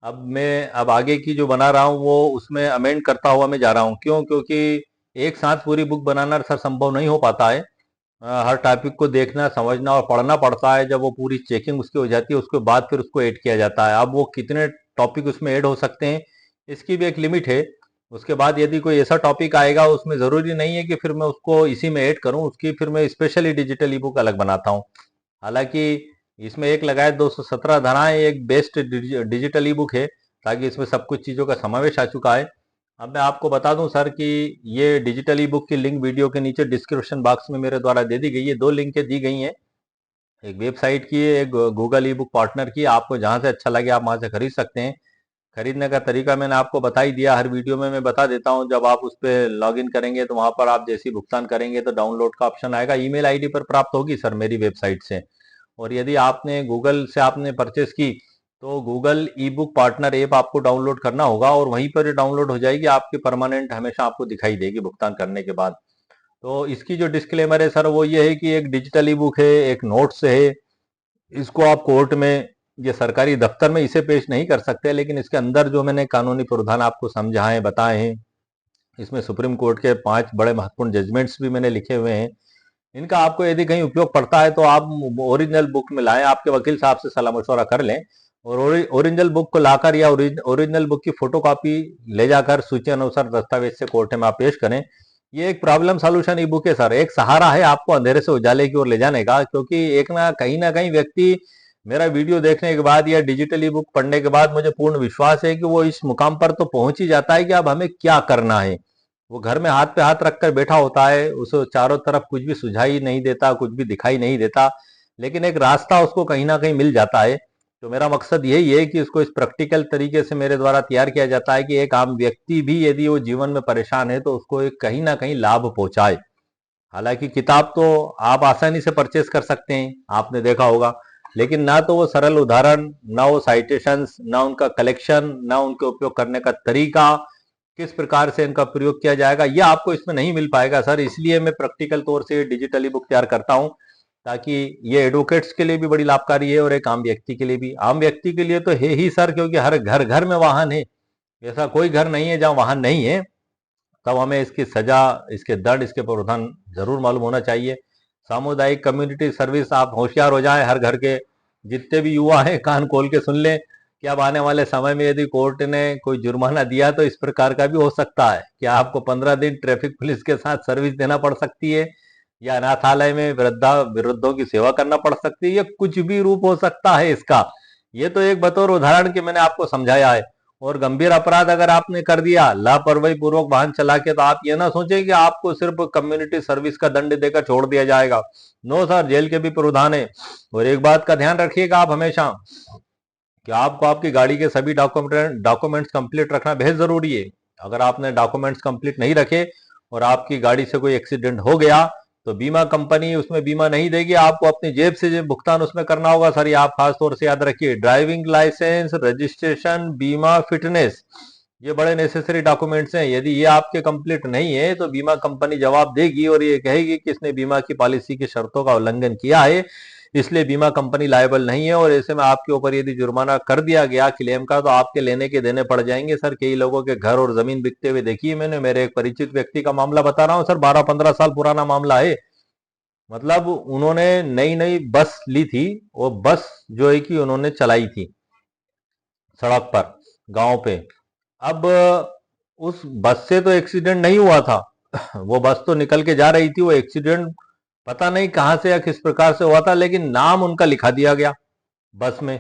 अब आगे की जो बना रहा हूँ वो उसमें अमेंड करता हुआ मैं जा रहा हूँ। क्यों? क्योंकि एक साथ पूरी बुक बनाना सर संभव नहीं हो पाता है। हर टॉपिक को देखना, समझना और पढ़ना पड़ता है। जब वो पूरी चेकिंग उसकी हो जाती है उसके बाद फिर उसको ऐड किया जाता है। अब वो कितने टॉपिक उसमें ऐड हो सकते हैं इसकी भी एक लिमिट है। उसके बाद यदि कोई ऐसा टॉपिक आएगा उसमें जरूरी नहीं है कि फिर मैं उसको इसी में ऐड करूं, उसकी फिर मैं स्पेशली डिजिटल ई बुक अलग बनाता हूं। हालांकि इसमें 1 लगाए 217 धाराएं एक बेस्ट डिजिटल ई बुक है ताकि इसमें सब कुछ चीजों का समावेश आ चुका है। अब मैं आपको बता दूं सर कि ये डिजिटल ई बुक की लिंक वीडियो के नीचे डिस्क्रिप्शन बॉक्स में मेरे द्वारा दे दी गई है। 2 लिंकें दी गई हैं, एक वेबसाइट की है, एक गूगल ई बुक पार्टनर की। आपको जहां से अच्छा लगे आप वहां से खरीद सकते हैं। खरीदने का तरीका मैंने आपको बता ही दिया, हर वीडियो में मैं बता देता हूं। जब आप उस पर लॉग इन करेंगे तो वहां पर आप जैसे भुगतान करेंगे तो डाउनलोड का ऑप्शन आएगा, ईमेल आईडी पर प्राप्त होगी सर मेरी वेबसाइट से। और यदि आपने गूगल से आपने परचेस की तो गूगल ई बुक पार्टनर ऐप आपको डाउनलोड करना होगा और वहीं पर डाउनलोड हो जाएगी, आपकी परमानेंट हमेशा आपको दिखाई देगी भुगतान करने के बाद। तो इसकी जो डिस्क्लेमर है सर वो ये है कि एक डिजिटल ई बुक है, एक नोट्स है। इसको आप कोर्ट में या सरकारी दफ्तर में इसे पेश नहीं कर सकते, लेकिन इसके अंदर जो मैंने कानूनी प्रावधान आपको समझाए बताए हैं, इसमें सुप्रीम कोर्ट के 5 बड़े महत्वपूर्ण जजमेंट्स भी मैंने लिखे हुए हैं। इनका आपको यदि कहीं उपयोग पड़ता है तो आप ओरिजिनल बुक में लाएं, आपके वकील साहब से सलाह मशवरा कर लें और ओरिजिनल बुक को लाकर या ओरिजिनल बुक की फोटोकॉपी ले जाकर सूची अनुसार दस्तावेज से कोर्ट में आप पेश करें। ये एक प्रॉब्लम सॉल्यूशन ई बुक है सर, एक सहारा है आपको अंधेरे से उजाले की ओर ले जाने का। क्योंकि एक ना कहीं व्यक्ति मेरा वीडियो देखने के बाद या डिजिटल ई बुक पढ़ने के बाद मुझे पूर्ण विश्वास है कि वो इस मुकाम पर तो पहुंच ही जाता है कि अब हमें क्या करना है। वो घर में हाथ पे हाथ रखकर बैठा होता है, उसे चारों तरफ कुछ भी सुझाई नहीं देता, कुछ भी दिखाई नहीं देता, लेकिन एक रास्ता उसको कहीं ना कहीं मिल जाता है। तो मेरा मकसद यही है कि इसको इस प्रैक्टिकल तरीके से मेरे द्वारा तैयार किया जाता है कि एक आम व्यक्ति भी यदि वो जीवन में परेशान है तो उसको एक कहीं ना कहीं लाभ पहुंचाए। हालांकि किताब तो आप आसानी से परचेस कर सकते हैं, आपने देखा होगा, लेकिन ना तो वो सरल उदाहरण, ना वो साइटेशंस, ना उनका कलेक्शन, ना उनके उपयोग करने का तरीका, किस प्रकार से इनका प्रयोग किया जाएगा, यह आपको इसमें नहीं मिल पाएगा सर। इसलिए मैं प्रैक्टिकल तौर से डिजिटल ई बुक तैयार करता हूं ताकि ये एडवोकेट्स के लिए भी बड़ी लाभकारी है और एक आम व्यक्ति के लिए भी। आम व्यक्ति के लिए तो है ही सर, क्योंकि हर घर घर में वाहन है, ऐसा कोई घर नहीं है जहां वाहन नहीं है। तब हमें इसकी सजा, इसके दंड, इसके प्रावधान जरूर मालूम होना चाहिए। सामुदायिक कम्युनिटी सर्विस, आप होशियार हो जाएं, हर घर के जितने भी युवा हैं कान खोल के सुन लें कि अब आने वाले समय में यदि कोर्ट ने कोई जुर्माना दिया तो इस प्रकार का भी हो सकता है कि आपको 15 दिन ट्रैफिक पुलिस के साथ सर्विस देना पड़ सकती है। या अनाथालय में वृद्धों की सेवा करना पड़ सकती है, ये कुछ भी रूप हो सकता है इसका। ये तो एक बतौर उदाहरण के मैंने आपको समझाया है। और गंभीर अपराध अगर आपने कर दिया लापरवाही पूर्वक वाहन चला के, तो आप ये ना सोचें कि आपको सिर्फ कम्युनिटी सर्विस का दंड देकर छोड़ दिया जाएगा। नो सर, जेल के भी प्रावधान है। और एक बात का ध्यान रखिएगा आप हमेशा, कि आपको आपकी गाड़ी के सभी डॉक्यूमेंट्स कंप्लीट रखना बेहद जरूरी है। अगर आपने डॉक्यूमेंट्स कंप्लीट नहीं रखे और आपकी गाड़ी से कोई एक्सीडेंट हो गया, तो बीमा कंपनी उसमें बीमा नहीं देगी, आपको अपनी जेब से जो भुगतान उसमें करना होगा। सर ये आप खास तौर से याद रखिए। ड्राइविंग लाइसेंस, रजिस्ट्रेशन, बीमा, फिटनेस, ये बड़े नेसेसरी डॉक्यूमेंट्स हैं। यदि ये आपके कंप्लीट नहीं है तो बीमा कंपनी जवाब देगी और ये कहेगी कि इसने बीमा की पॉलिसी की शर्तों का उल्लंघन किया है, इसलिए बीमा कंपनी लायबल नहीं है। और ऐसे में आपके ऊपर यदि जुर्माना कर दिया गया क्लेम का, तो आपके लेने के देने पड़ जाएंगे। सर कई लोगों के घर और जमीन बिकते हुए देखी है मैंने। मेरे एक परिचित व्यक्ति का मामला बता रहा हूँ सर, 12-15 साल पुराना मामला है। मतलब उन्होंने नई नई बस ली थी, वो बस जो है कि उन्होंने चलाई थी सड़क पर, गांव पे। अब उस बस से तो एक्सीडेंट नहीं हुआ था वो बस तो निकल के जा रही थी। वो एक्सीडेंट पता नहीं कहां से या किस प्रकार से हुआ था, लेकिन नाम उनका लिखा दिया गया बस में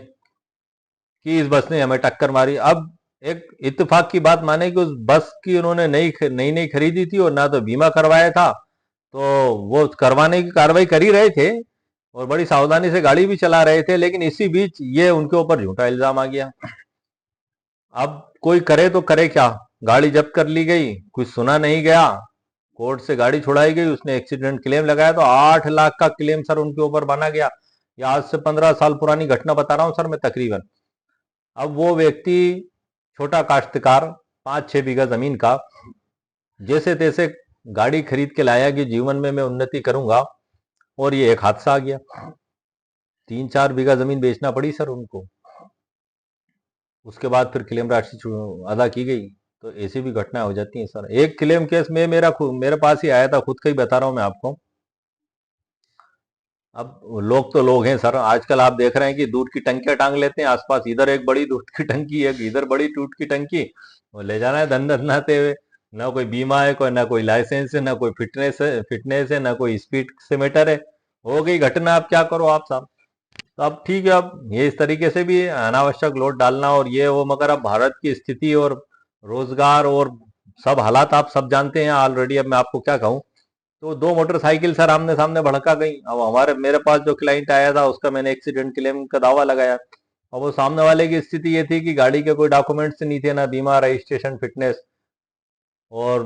कि इस बस ने हमें टक्कर मारी। अब एक इत्तेफाक की बात माने कि उस बस की उन्होंने नई नई नई खरीदी थी और ना तो बीमा करवाया था, तो वो करवाने की कार्रवाई कर ही रहे थे और बड़ी सावधानी से गाड़ी भी चला रहे थे, लेकिन इसी बीच ये उनके ऊपर झूठा इल्जाम आ गया। अब कोई करे तो करे क्या, गाड़ी जब्त कर ली गई, कुछ सुना नहीं गया, कोर्ट से गाड़ी छुड़ाई गई, उसने एक्सीडेंट क्लेम लगाया तो 8 लाख का क्लेम सर उनके ऊपर बना गया। ये आज से 15 साल पुरानी घटना बता रहा हूं सर मैं तकरीबन। अब वो व्यक्ति छोटा काश्तकार, 5-6 बीघा जमीन का, जैसे तैसे गाड़ी खरीद के लाया कि जीवन में मैं उन्नति करूंगा, और ये एक हादसा आ गया। 3-4 बीघा जमीन बेचना पड़ी सर उनको। उसके बाद फिर क्लेम राशि अदा की गई। तो ऐसी भी घटनाएं हो जाती हैं सर। एक क्लेम केस में मेरे पास ही आया था, खुद का ही बता रहा हूं मैं आपको। अब लोग तो लोग हैं सर, आजकल आप देख रहे हैं कि दूध की टंकियां टांग लेते हैं आसपास, इधर एक बड़ी दूध की टंकी है, इधर बड़ी दूध की टंकी, वो ले जाना है धन धनाते हुए। ना कोई बीमा है, कोई ना कोई लाइसेंस है, ना कोई फिटनेस है, ना कोई स्पीड से मीटर है। हो गई घटना, अब क्या करो आप साहब। तो अब ठीक है, अब ये इस तरीके से भी अनावश्यक लोड डालना और ये वो, मगर अब भारत की स्थिति और रोजगार और सब हालात आप सब जानते हैं ऑलरेडी। अब मैं आपको क्या कहूँ। तो दो मोटरसाइकिल सर आमने सामने भड़का गई। अब मेरे पास जो क्लाइंट आया था उसका मैंने एक्सीडेंट क्लेम का दावा लगाया। अब वो सामने वाले की स्थिति ये थी कि गाड़ी के कोई डॉक्यूमेंट्स नहीं थे, ना बीमा, रजिस्ट्रेशन, फिटनेस, और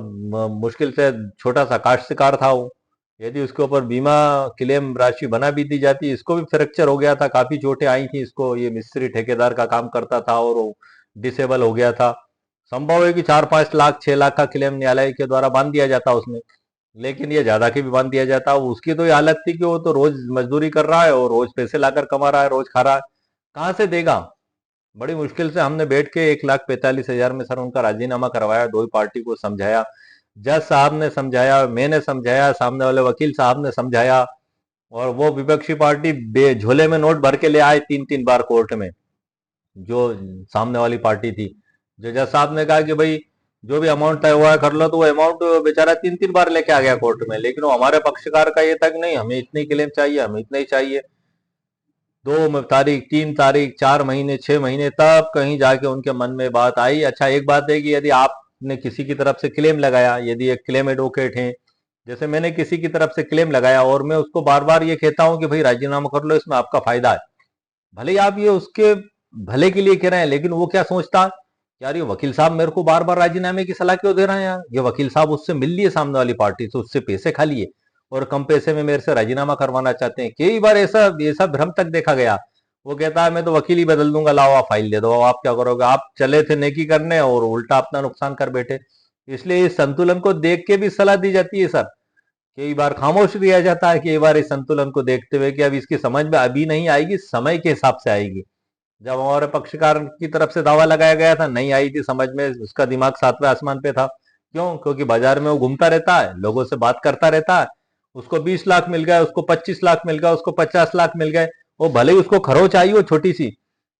मुश्किल से छोटा सा काश्तकार था वो। यदि उसके ऊपर बीमा क्लेम राशि बना भी दी जाती, इसको भी फ्रैक्चर हो गया था, काफी चोटें आई थी इसको, ये मिस्त्री ठेकेदार का काम करता था और वो डिसेबल हो गया था। संभव है कि 4-5 लाख 6 लाख का क्लेम न्यायालय के द्वारा बांध दिया जाता उसमें, लेकिन ये ज्यादा के भी बांध दिया जाता। उसकी तो ये हालत थी कि वो तो रोज मजदूरी कर रहा है और रोज पैसे लाकर कमा रहा है, रोज खा रहा है, कहाँ से देगा। बड़ी मुश्किल से हमने बैठ के 1,45,000 में सर उनका राजीनामा करवाया। दो ही पार्टी को समझाया, जज साहब ने समझाया, मैंने समझाया, सामने वाले वकील साहब ने समझाया, और वो विपक्षी पार्टी झोले में नोट भर के ले आए 3-3 बार कोर्ट में। जो सामने वाली पार्टी थी, जो जज साहब ने कहा कि भाई जो भी अमाउंट तय हुआ है कर लो, तो वो अमाउंट बेचारा 3-3 बार लेके आ गया कोर्ट में। लेकिन वो हमारे पक्षकार का ये था कि नहीं, हमें इतनी क्लेम चाहिए, हमें इतना ही चाहिए। 2 तारीख, 3 तारीख, 4 महीने, 6 महीने, तब कहीं जाके उनके मन में बात आई। अच्छा एक बात है कि यदि आपने किसी की तरफ से क्लेम लगाया, यदि एक क्लेम एडवोकेट है, जैसे मैंने किसी की तरफ से क्लेम लगाया और मैं उसको बार बार ये कहता हूं कि भाई राजीनामा कर लो, इसमें आपका फायदा है, भले ही आप ये उसके भले के लिए कह रहे हैं, लेकिन वो क्या सोचता, यार ये वकील साहब मेरे को बार बार राजीनामे की सलाह क्यों दे रहे हैं यार, ये वकील साहब उससे मिल लिए सामने वाली पार्टी से, उससे पैसे खा लिए और कम पैसे में मेरे से राजीनामा करवाना चाहते हैं। कई बार ऐसा ऐसा भ्रम तक देखा गया। वो कहता है मैं तो वकील ही बदल दूंगा, लाओ आप फाइल दे दो, आप क्या करोगे, आप चले थे नेकी करने और उल्टा अपना नुकसान कर बैठे। इसलिए इस संतुलन को देख के भी सलाह दी जाती है सर। कई बार खामोश दिया जाता है, कई बार इस संतुलन को देखते हुए कि अब इसकी समझ में अभी नहीं आएगी, समय के हिसाब से आएगी। जब हमारे पक्षकार की तरफ से दावा लगाया गया था, नहीं आई थी समझ में, उसका दिमाग 7वें आसमान पे था। क्यों? क्योंकि बाजार में वो घूमता रहता है, लोगों से बात करता रहता है। उसको 20 लाख मिल गए, उसको 25 लाख मिल गए, उसको 50 लाख मिल गए। वो भले ही उसको खरोच आई हो छोटी सी,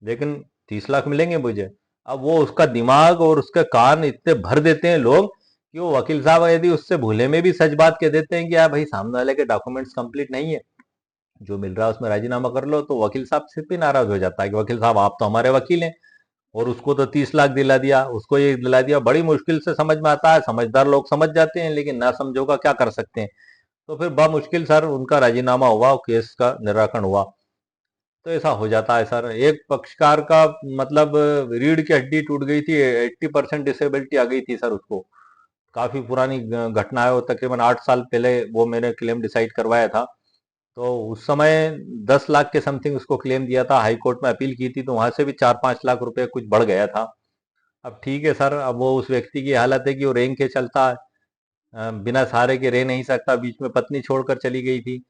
लेकिन 30 लाख मिलेंगे मुझे। अब वो उसका दिमाग और उसके कान इतने भर देते हैं लोग कि वो वकील साहब यदि उससे भूले में भी सच बात कह देते हैं कि यार भाई सामने वाले के डॉक्यूमेंट्स कंप्लीट नहीं है, जो मिल रहा है उसमें राजीनामा कर लो, तो वकील साहब से भी नाराज हो जाता है कि वकील साहब आप तो हमारे वकील हैं, और उसको तो 30 लाख दिला दिया, उसको ये दिला दिया। बड़ी मुश्किल से समझ में आता है, समझदार लोग समझ जाते हैं, लेकिन ना समझो का क्या कर सकते हैं। तो फिर बमुश्किल सर उनका राजीनामा हुआ, केस का निराकरण हुआ। तो ऐसा हो जाता है सर। एक पक्षकार का मतलब रीढ़ की हड्डी टूट गई थी, 80% डिसेबिलिटी आ गई थी सर उसको। काफी पुरानी घटना है वो, तकरीबन 8 साल पहले वो मैंने क्लेम डिसाइड करवाया था। तो उस समय 10 लाख के समथिंग उसको क्लेम दिया था, हाई कोर्ट में अपील की थी, तो वहां से भी 4-5 लाख रुपए कुछ बढ़ गया था। अब ठीक है सर, अब वो उस व्यक्ति की हालत है कि वो रेंग के चलता है, बिना सहारे के रह नहीं सकता, बीच में पत्नी छोड़कर चली गई थी।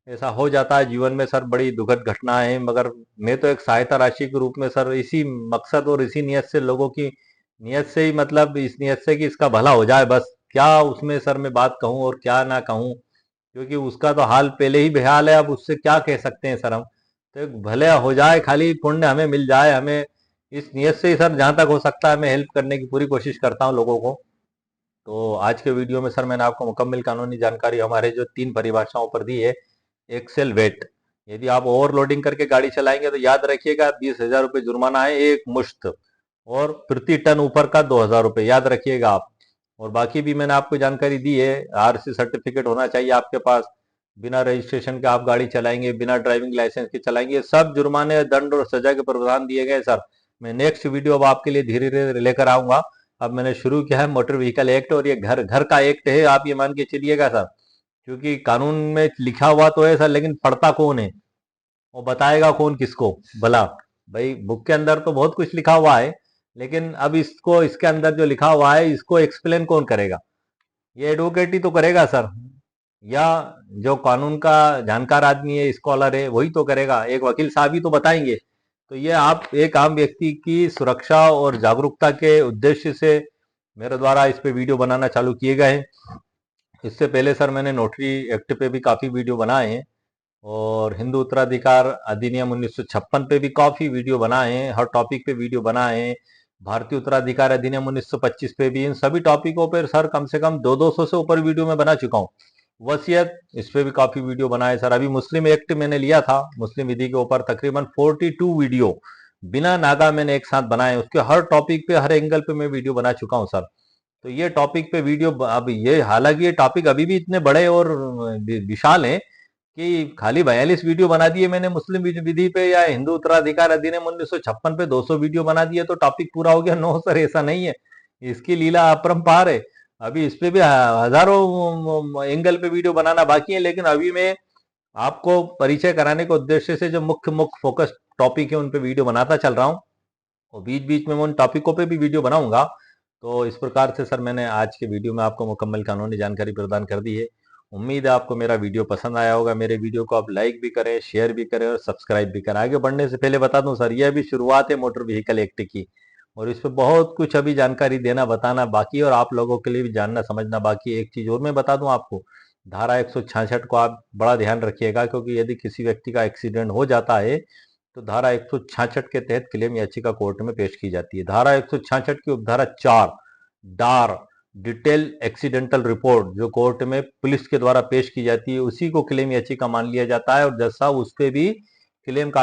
ऐसा हो जाता है जीवन में सर, बड़ी दुखद घटना है। मगर मैं तो एक सहायता राशि के रूप में सर इसी मकसद और इसी नियत से, लोगों की नियत से ही, मतलब इस नियत से कि इसका भला हो जाए, बस क्या उसमें सर मैं बात कहूँ और क्या ना कहूँ, क्योंकि उसका तो हाल पहले ही बेहाल है, अब उससे क्या कह सकते हैं सर हम। तो एक भले हो जाए, खाली पुण्य हमें मिल जाए, हमें इस नियत से ही सर जहां तक हो सकता है मैं हेल्प करने की पूरी कोशिश करता हूँ लोगों को। तो आज के वीडियो में सर मैंने आपको मुकम्मल कानूनी जानकारी हमारे जो 3 परिभाषाओं पर दी है। एक्सेल वेट, यदि आप ओवरलोडिंग करके गाड़ी चलाएंगे तो याद रखिएगा 20,000 रुपये जुर्माना है एक मुश्त, और प्रति टन ऊपर का 2,000 रुपये, याद रखिएगा आप। और बाकी भी मैंने आपको जानकारी दी है। आरसी सर्टिफिकेट होना चाहिए आपके पास, बिना रजिस्ट्रेशन के आप गाड़ी चलाएंगे, बिना ड्राइविंग लाइसेंस के चलाएंगे, सब जुर्माने, दंड और सजा के प्रावधान दिए गए सर। मैं नेक्स्ट वीडियो अब आपके लिए धीरे धीरे लेकर आऊंगा। अब मैंने शुरू किया है मोटर व्हीकल एक्ट, और ये घर घर का एक्ट है, आप ये मान के चलिएगा सर। क्योंकि कानून में लिखा हुआ तो है सर, लेकिन पढ़ता कौन है और बताएगा कौन किसको भला। भाई बुक के अंदर तो बहुत कुछ लिखा हुआ है, लेकिन अब इसको, इसके अंदर जो लिखा हुआ है इसको एक्सप्लेन कौन करेगा? ये एडवोकेट ही तो करेगा सर, या जो कानून का जानकार आदमी है, स्कॉलर है, वही तो करेगा। एक वकील साहब ही तो बताएंगे। तो ये आप एक आम व्यक्ति की सुरक्षा और जागरूकता के उद्देश्य से मेरे द्वारा इस पे वीडियो बनाना चालू किए गए हैं। इससे पहले सर मैंने नोटरी एक्ट पे भी काफी वीडियो बनाए हैं, और हिंदू उत्तराधिकार अधिनियम 1956 पे भी काफी वीडियो बनाए हैं, हर टॉपिक पे वीडियो बनाए हैं। भारतीय उत्तराधिकार अधिनियम 1925 पे भी, इन सभी टॉपिकों पर सर कम से कम 200 से ऊपर वीडियो में बना चुका हूँ। वसीयत, इस पे भी काफी वीडियो बनाए सर। अभी मुस्लिम एक्ट मैंने लिया था, मुस्लिम विधि के ऊपर तकरीबन 42 वीडियो बिना नागा मैंने एक साथ बनाए, उसके हर टॉपिक पे, हर एंगल पे मैं वीडियो बना चुका हूँ सर। तो ये टॉपिक पे वीडियो, अब ये हालांकि ये टॉपिक अभी भी इतने बड़े और विशाल हैं कि खाली 42 वीडियो बना दिए मैंने मुस्लिम विधि पे या हिंदू उत्तराधिकार अधिनियम 1956 पे 200 वीडियो बना दिए तो टॉपिक पूरा हो गया। नो सर, ऐसा नहीं है, इसकी लीला अपरंपार है। अभी इस पे भी हजारों एंगल पे वीडियो बनाना बाकी है, लेकिन अभी मैं आपको परिचय कराने के उद्देश्य से जो मुख्य मुख्य फोकस टॉपिक है उन पे वीडियो बनाता चल रहा हूँ, और बीच बीच में मैं उन टॉपिकों पे भी वीडियो बनाऊंगा। तो इस प्रकार से सर मैंने आज के वीडियो में आपको मुकम्मल कानूनी जानकारी प्रदान कर दी है। उम्मीद है आपको मेरा वीडियो पसंद आया होगा। मेरे वीडियो को आप लाइक भी करें, शेयर भी करें और सब्सक्राइब भी करें। आगे बढ़ने से पहले बता दूं सर, यह अभी शुरुआत है मोटर व्हीकल एक्ट की, और इस पर बहुत कुछ अभी जानकारी देना बताना बाकी है, और आप लोगों के लिए भी जानना समझना बाकी है। एक चीज और मैं बता दूं आपको, धारा 166 को आप बड़ा ध्यान रखिएगा, क्योंकि यदि किसी व्यक्ति का एक्सीडेंट हो जाता है तो धारा 166 के तहत क्लेम याचिका कोर्ट में पेश की जाती है। धारा 166 की उपधारा 4 डार, डिटेल एक्सीडेंटल रिपोर्ट, जो कोर्ट में पुलिस के द्वारा पेश की जाती है, उसी को क्लेम याचिका मान लिया जाता है, और जज साहब उस पर भी क्लेम का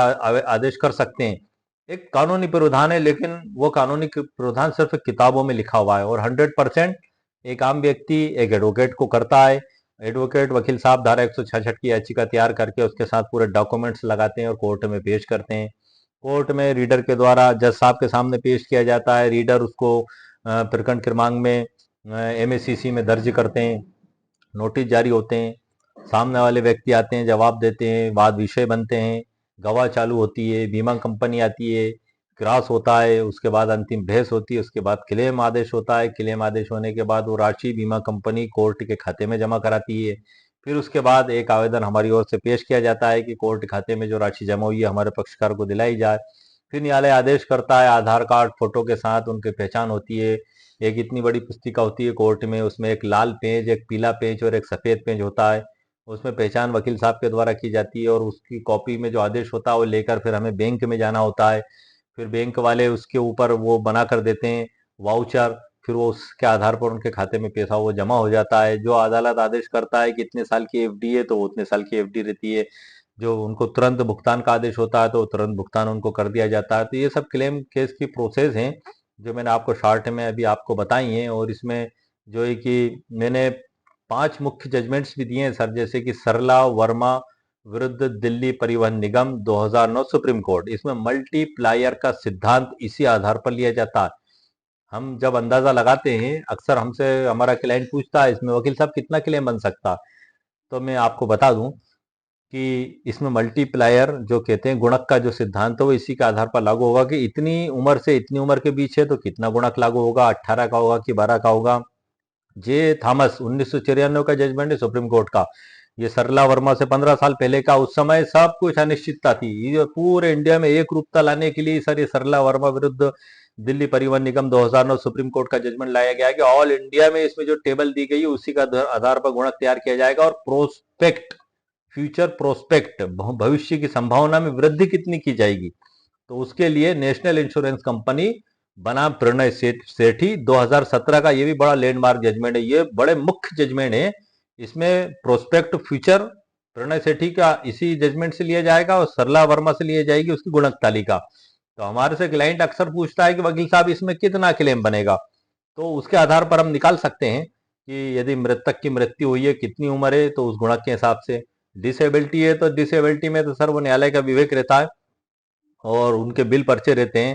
आदेश कर सकते हैं। एक कानूनी प्रावधान है, लेकिन वो कानूनी प्रावधान सिर्फ किताबों में लिखा हुआ है, और 100% एक आम व्यक्ति एक एडवोकेट को करता है। एडवोकेट, वकील साहब धारा 166 की याचिका तैयार करके उसके साथ पूरे डॉक्यूमेंट्स लगाते हैं और कोर्ट में पेश करते हैं। कोर्ट में रीडर के द्वारा जज साहब के सामने पेश किया जाता है। रीडर उसको प्रकरण क्रमांक में एमएसीसी में दर्ज करते हैं, नोटिस जारी होते हैं, सामने वाले व्यक्ति आते हैं, जवाब देते हैं, वाद विषय बनते हैं, गवाह चालू होती है, बीमा कंपनी आती है, क्रॉस होता है, उसके बाद अंतिम बहस होती है, उसके बाद क्लेम आदेश होता है। क्लेम आदेश होने के बाद वो राशि बीमा कंपनी कोर्ट के खाते में जमा कराती है। फिर उसके बाद एक आवेदन हमारी ओर से पेश किया जाता है कि कोर्ट खाते में जो राशि जमा हुई है हमारे पक्षकार को दिलाई जाए। फिर न्यायालय आदेश करता है, आधार कार्ड फोटो के साथ उनकी पहचान होती है। एक इतनी बड़ी पुस्तिका होती है कोर्ट में, उसमें एक लाल पेज, एक पीला पेज और एक सफेद पेज होता है। उसमें पहचान वकील साहब के द्वारा की जाती है, और उसकी कॉपी में जो आदेश होता है वो लेकर फिर हमें बैंक में जाना होता है। फिर बैंक वाले उसके ऊपर वो बना कर देते हैं वाउचर। फिर वो उसके आधार पर उनके खाते में पैसा वो जमा हो जाता है। जो अदालत आदेश करता है कि इतने साल की एफडी है तो उतने साल की एफडी रहती है। जो उनको तुरंत भुगतान का आदेश होता है तो तुरंत भुगतान उनको कर दिया जाता है। तो ये सब क्लेम केस की प्रोसेस हैं जो मैंने आपको शॉर्ट में अभी आपको बताई हैं। और इसमें जो है कि मैंने 5 मुख्य जजमेंट्स भी दिए हैं सर, जैसे कि सरला वर्मा विरुद्ध दिल्ली परिवहन निगम 2009 सुप्रीम कोर्ट। इसमें मल्टीप्लायर का सिद्धांत इसी आधार पर लिया जाता है। हम जब अंदाजा लगाते हैं, अक्सर हमसे हमारा क्लाइंट पूछता है इसमें वकील साहब कितना क्लेम बन सकता है, तो मैं आपको बता दूं कि इसमें मल्टीप्लायर जो कहते हैं गुणक का जो सिद्धांत है वो इसी के आधार पर लागू होगा कि इतनी उम्र से इतनी उम्र के बीच है तो कितना गुणक लागू होगा, 18 का होगा कि 12 का होगा। जे थॉमस 1994 का जजमेंट है सुप्रीम कोर्ट का। ये सरला वर्मा से 15 साल पहले का। उस समय सब कुछ अनिश्चितता थी। ये पूरे इंडिया में एक रूपता लाने के लिए सर ये सरला वर्मा विरुद्ध दिल्ली परिवहन निगम 2009 सुप्रीम कोर्ट का जजमेंट लाया गया है कि ऑल इंडिया में इसमें जो टेबल दी गई है उसी का आधार पर गुणक तैयार किया जाएगा। और प्रोस्पेक्ट, फ्यूचर प्रोस्पेक्ट, भविष्य की संभावना में वृद्धि कितनी की जाएगी, तो उसके लिए नेशनल इंश्योरेंस कंपनी बनाम प्रणय सेठी 2017 का ये भी बड़ा लैंडमार्क जजमेंट है। ये बड़े मुख्य जजमेंट है। इसमें प्रोस्पेक्ट फ्यूचर प्रणय सेठी का इसी जजमेंट से लिया जाएगा और सरला वर्मा से लिया जाएगी उसकी गुणक तालिका। तो हमारे से क्लाइंट अक्सर पूछता है कि वकील साहब इसमें कितना क्लेम बनेगा, तो उसके आधार पर हम निकाल सकते हैं कि यदि मृतक की मृत्यु हुई है, कितनी उम्र है, तो उस गुणक के हिसाब से। डिसेबिलिटी है तो डिसेबिलिटी में तो सर वो न्यायालय का विवेक रहता है और उनके बिल पर्चे रहते हैं।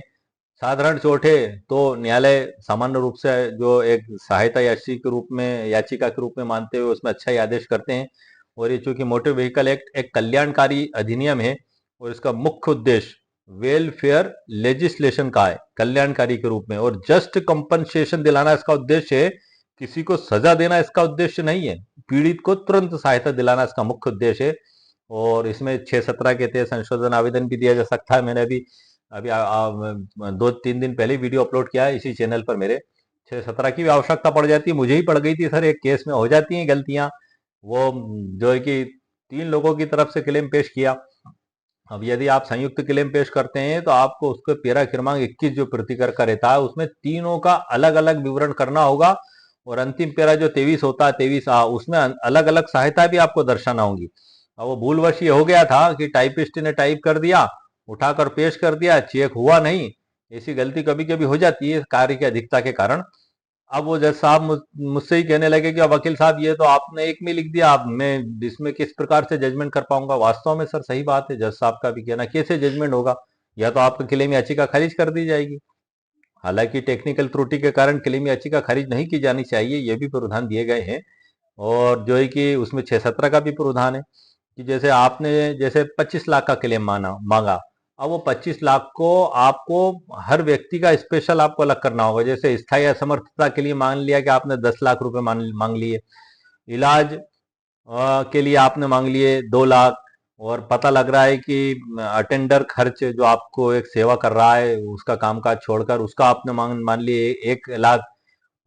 साधारण चोट है तो न्यायालय सामान्य रूप से जो एक सहायता याचिका के रूप में मानते हुए उसमें अच्छा ही आदेश करते हैं। और ये चूंकि मोटर व्हीकल एक्ट एक कल्याणकारी अधिनियम है और इसका मुख्य उद्देश्य वेलफेयर लेजिस्लेशन का है, कल्याणकारी के रूप में। और जस्ट कंपनसेशन दिलाना इसका उद्देश्य है, किसी को सजा देना इसका उद्देश्य नहीं है। पीड़ित को तुरंत सहायता दिलाना इसका मुख्य उद्देश्य है। और इसमें 617 के तहत संशोधन आवेदन भी दिया जा सकता है। मैंने अभी अभी 2-3 दिन पहले वीडियो अपलोड किया है इसी चैनल पर। मेरे 617 की भी आवश्यकता पड़ जाती है, मुझे ही पड़ गई थी सर। एक केस में हो जाती हैं गलतियां, वो जो है कि 3 लोगों की तरफ से क्लेम पेश किया। अब यदि आप संयुक्त क्लेम पेश करते हैं तो आपको उसके पैरा क्रमांक 21 जो प्रतिकर का रहता है उसमें तीनों का अलग अलग विवरण करना होगा। और अंतिम पैरा जो 23 होता है, 23 उसमें अलग अलग सहायता भी आपको दर्शाना होगी। अब वो भूलवश ये हो गया था कि टाइपिस्ट ने टाइप कर दिया, उठाकर पेश कर दिया, चेक हुआ नहीं। ऐसी गलती कभी कभी हो जाती है कार्य की अधिकता के कारण। अब वो जज साहब मुझसे ही कहने लगे कि वकील साहब ये तो आपने एक में लिख दिया, आप मैं इसमें किस प्रकार से जजमेंट कर पाऊंगा। वास्तव में सर सही बात है, जज साहब का भी कहना, कैसे जजमेंट होगा, या तो आपका क्लेम याचिका खारिज कर दी जाएगी। हालांकि टेक्निकल त्रुटि के कारण क्लेम याचिका खारिज नहीं की जानी चाहिए, ये भी प्रावधान दिए गए हैं। और जो है कि उसमें 617 का भी प्रावधान है कि जैसे आपने जैसे 25 लाख का क्लेम मांगा, अब वो 25 लाख को आपको हर व्यक्ति का स्पेशल आपको अलग करना होगा। जैसे स्थायी असमर्थता के लिए मान लिया कि आपने 10 लाख रुपए मांग लिए, इलाज के लिए आपने मांग लिए 2 लाख, और पता लग रहा है कि अटेंडर खर्च जो आपको एक सेवा कर रहा है उसका कामकाज छोड़कर उसका आपने मान लिए 1 लाख,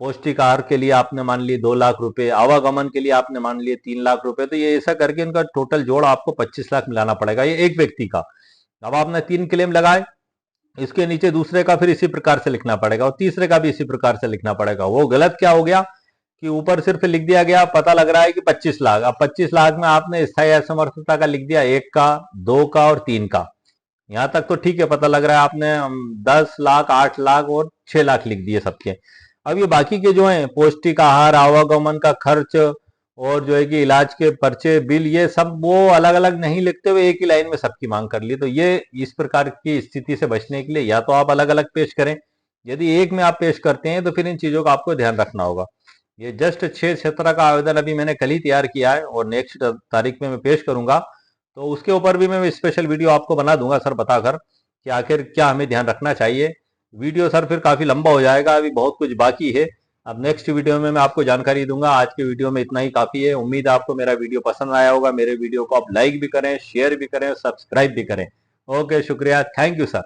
पौष्टिक आहार के लिए आपने मान लिए 2 लाख रुपए, आवागमन के लिए आपने मान लिए 3 लाख रुपए। तो ये ऐसा करके इनका टोटल जोड़ आपको 25 लाख मिलाना पड़ेगा, ये एक व्यक्ति का। अब आपने 3 क्लेम लगाए, इसके नीचे दूसरे का फिर इसी प्रकार से लिखना पड़ेगा और तीसरे का भी इसी प्रकार से लिखना पड़ेगा। वो गलत क्या हो गया कि ऊपर सिर्फ लिख दिया गया, पता लग रहा है कि 25 लाख। अब 25 लाख में आपने स्थायी असमर्थता का लिख दिया 1 का, 2 का और 3 का। यहां तक तो ठीक है, पता लग रहा है आपने 10 लाख, 8 लाख और 6 लाख लिख दिए सबके। अब ये बाकी के जो हैं पौष्टिक आहार, आवागमन का खर्च और जो है कि इलाज के पर्चे, बिल, ये सब वो अलग अलग नहीं लिखते हुए एक ही लाइन में सबकी मांग कर ली। तो ये इस प्रकार की स्थिति से बचने के लिए या तो आप अलग अलग पेश करें, यदि एक में आप पेश करते हैं तो फिर इन चीजों का आपको ध्यान रखना होगा। ये जस्ट 617 का आवेदन अभी मैंने कल ही तैयार किया है और नेक्स्ट तारीख में मैं पेश करूंगा। तो उसके ऊपर भी मैं स्पेशल वीडियो आपको बना दूंगा सर, बताकर कि आखिर क्या हमें ध्यान रखना चाहिए। वीडियो सर फिर काफी लंबा हो जाएगा, अभी बहुत कुछ बाकी है। अब नेक्स्ट वीडियो में मैं आपको जानकारी दूंगा। आज के वीडियो में इतना ही काफी है। उम्मीद है आपको मेरा वीडियो पसंद आया होगा। मेरे वीडियो को आप लाइक भी करें, शेयर भी करें, सब्सक्राइब भी करें। ओके, शुक्रिया, थैंक यू सर।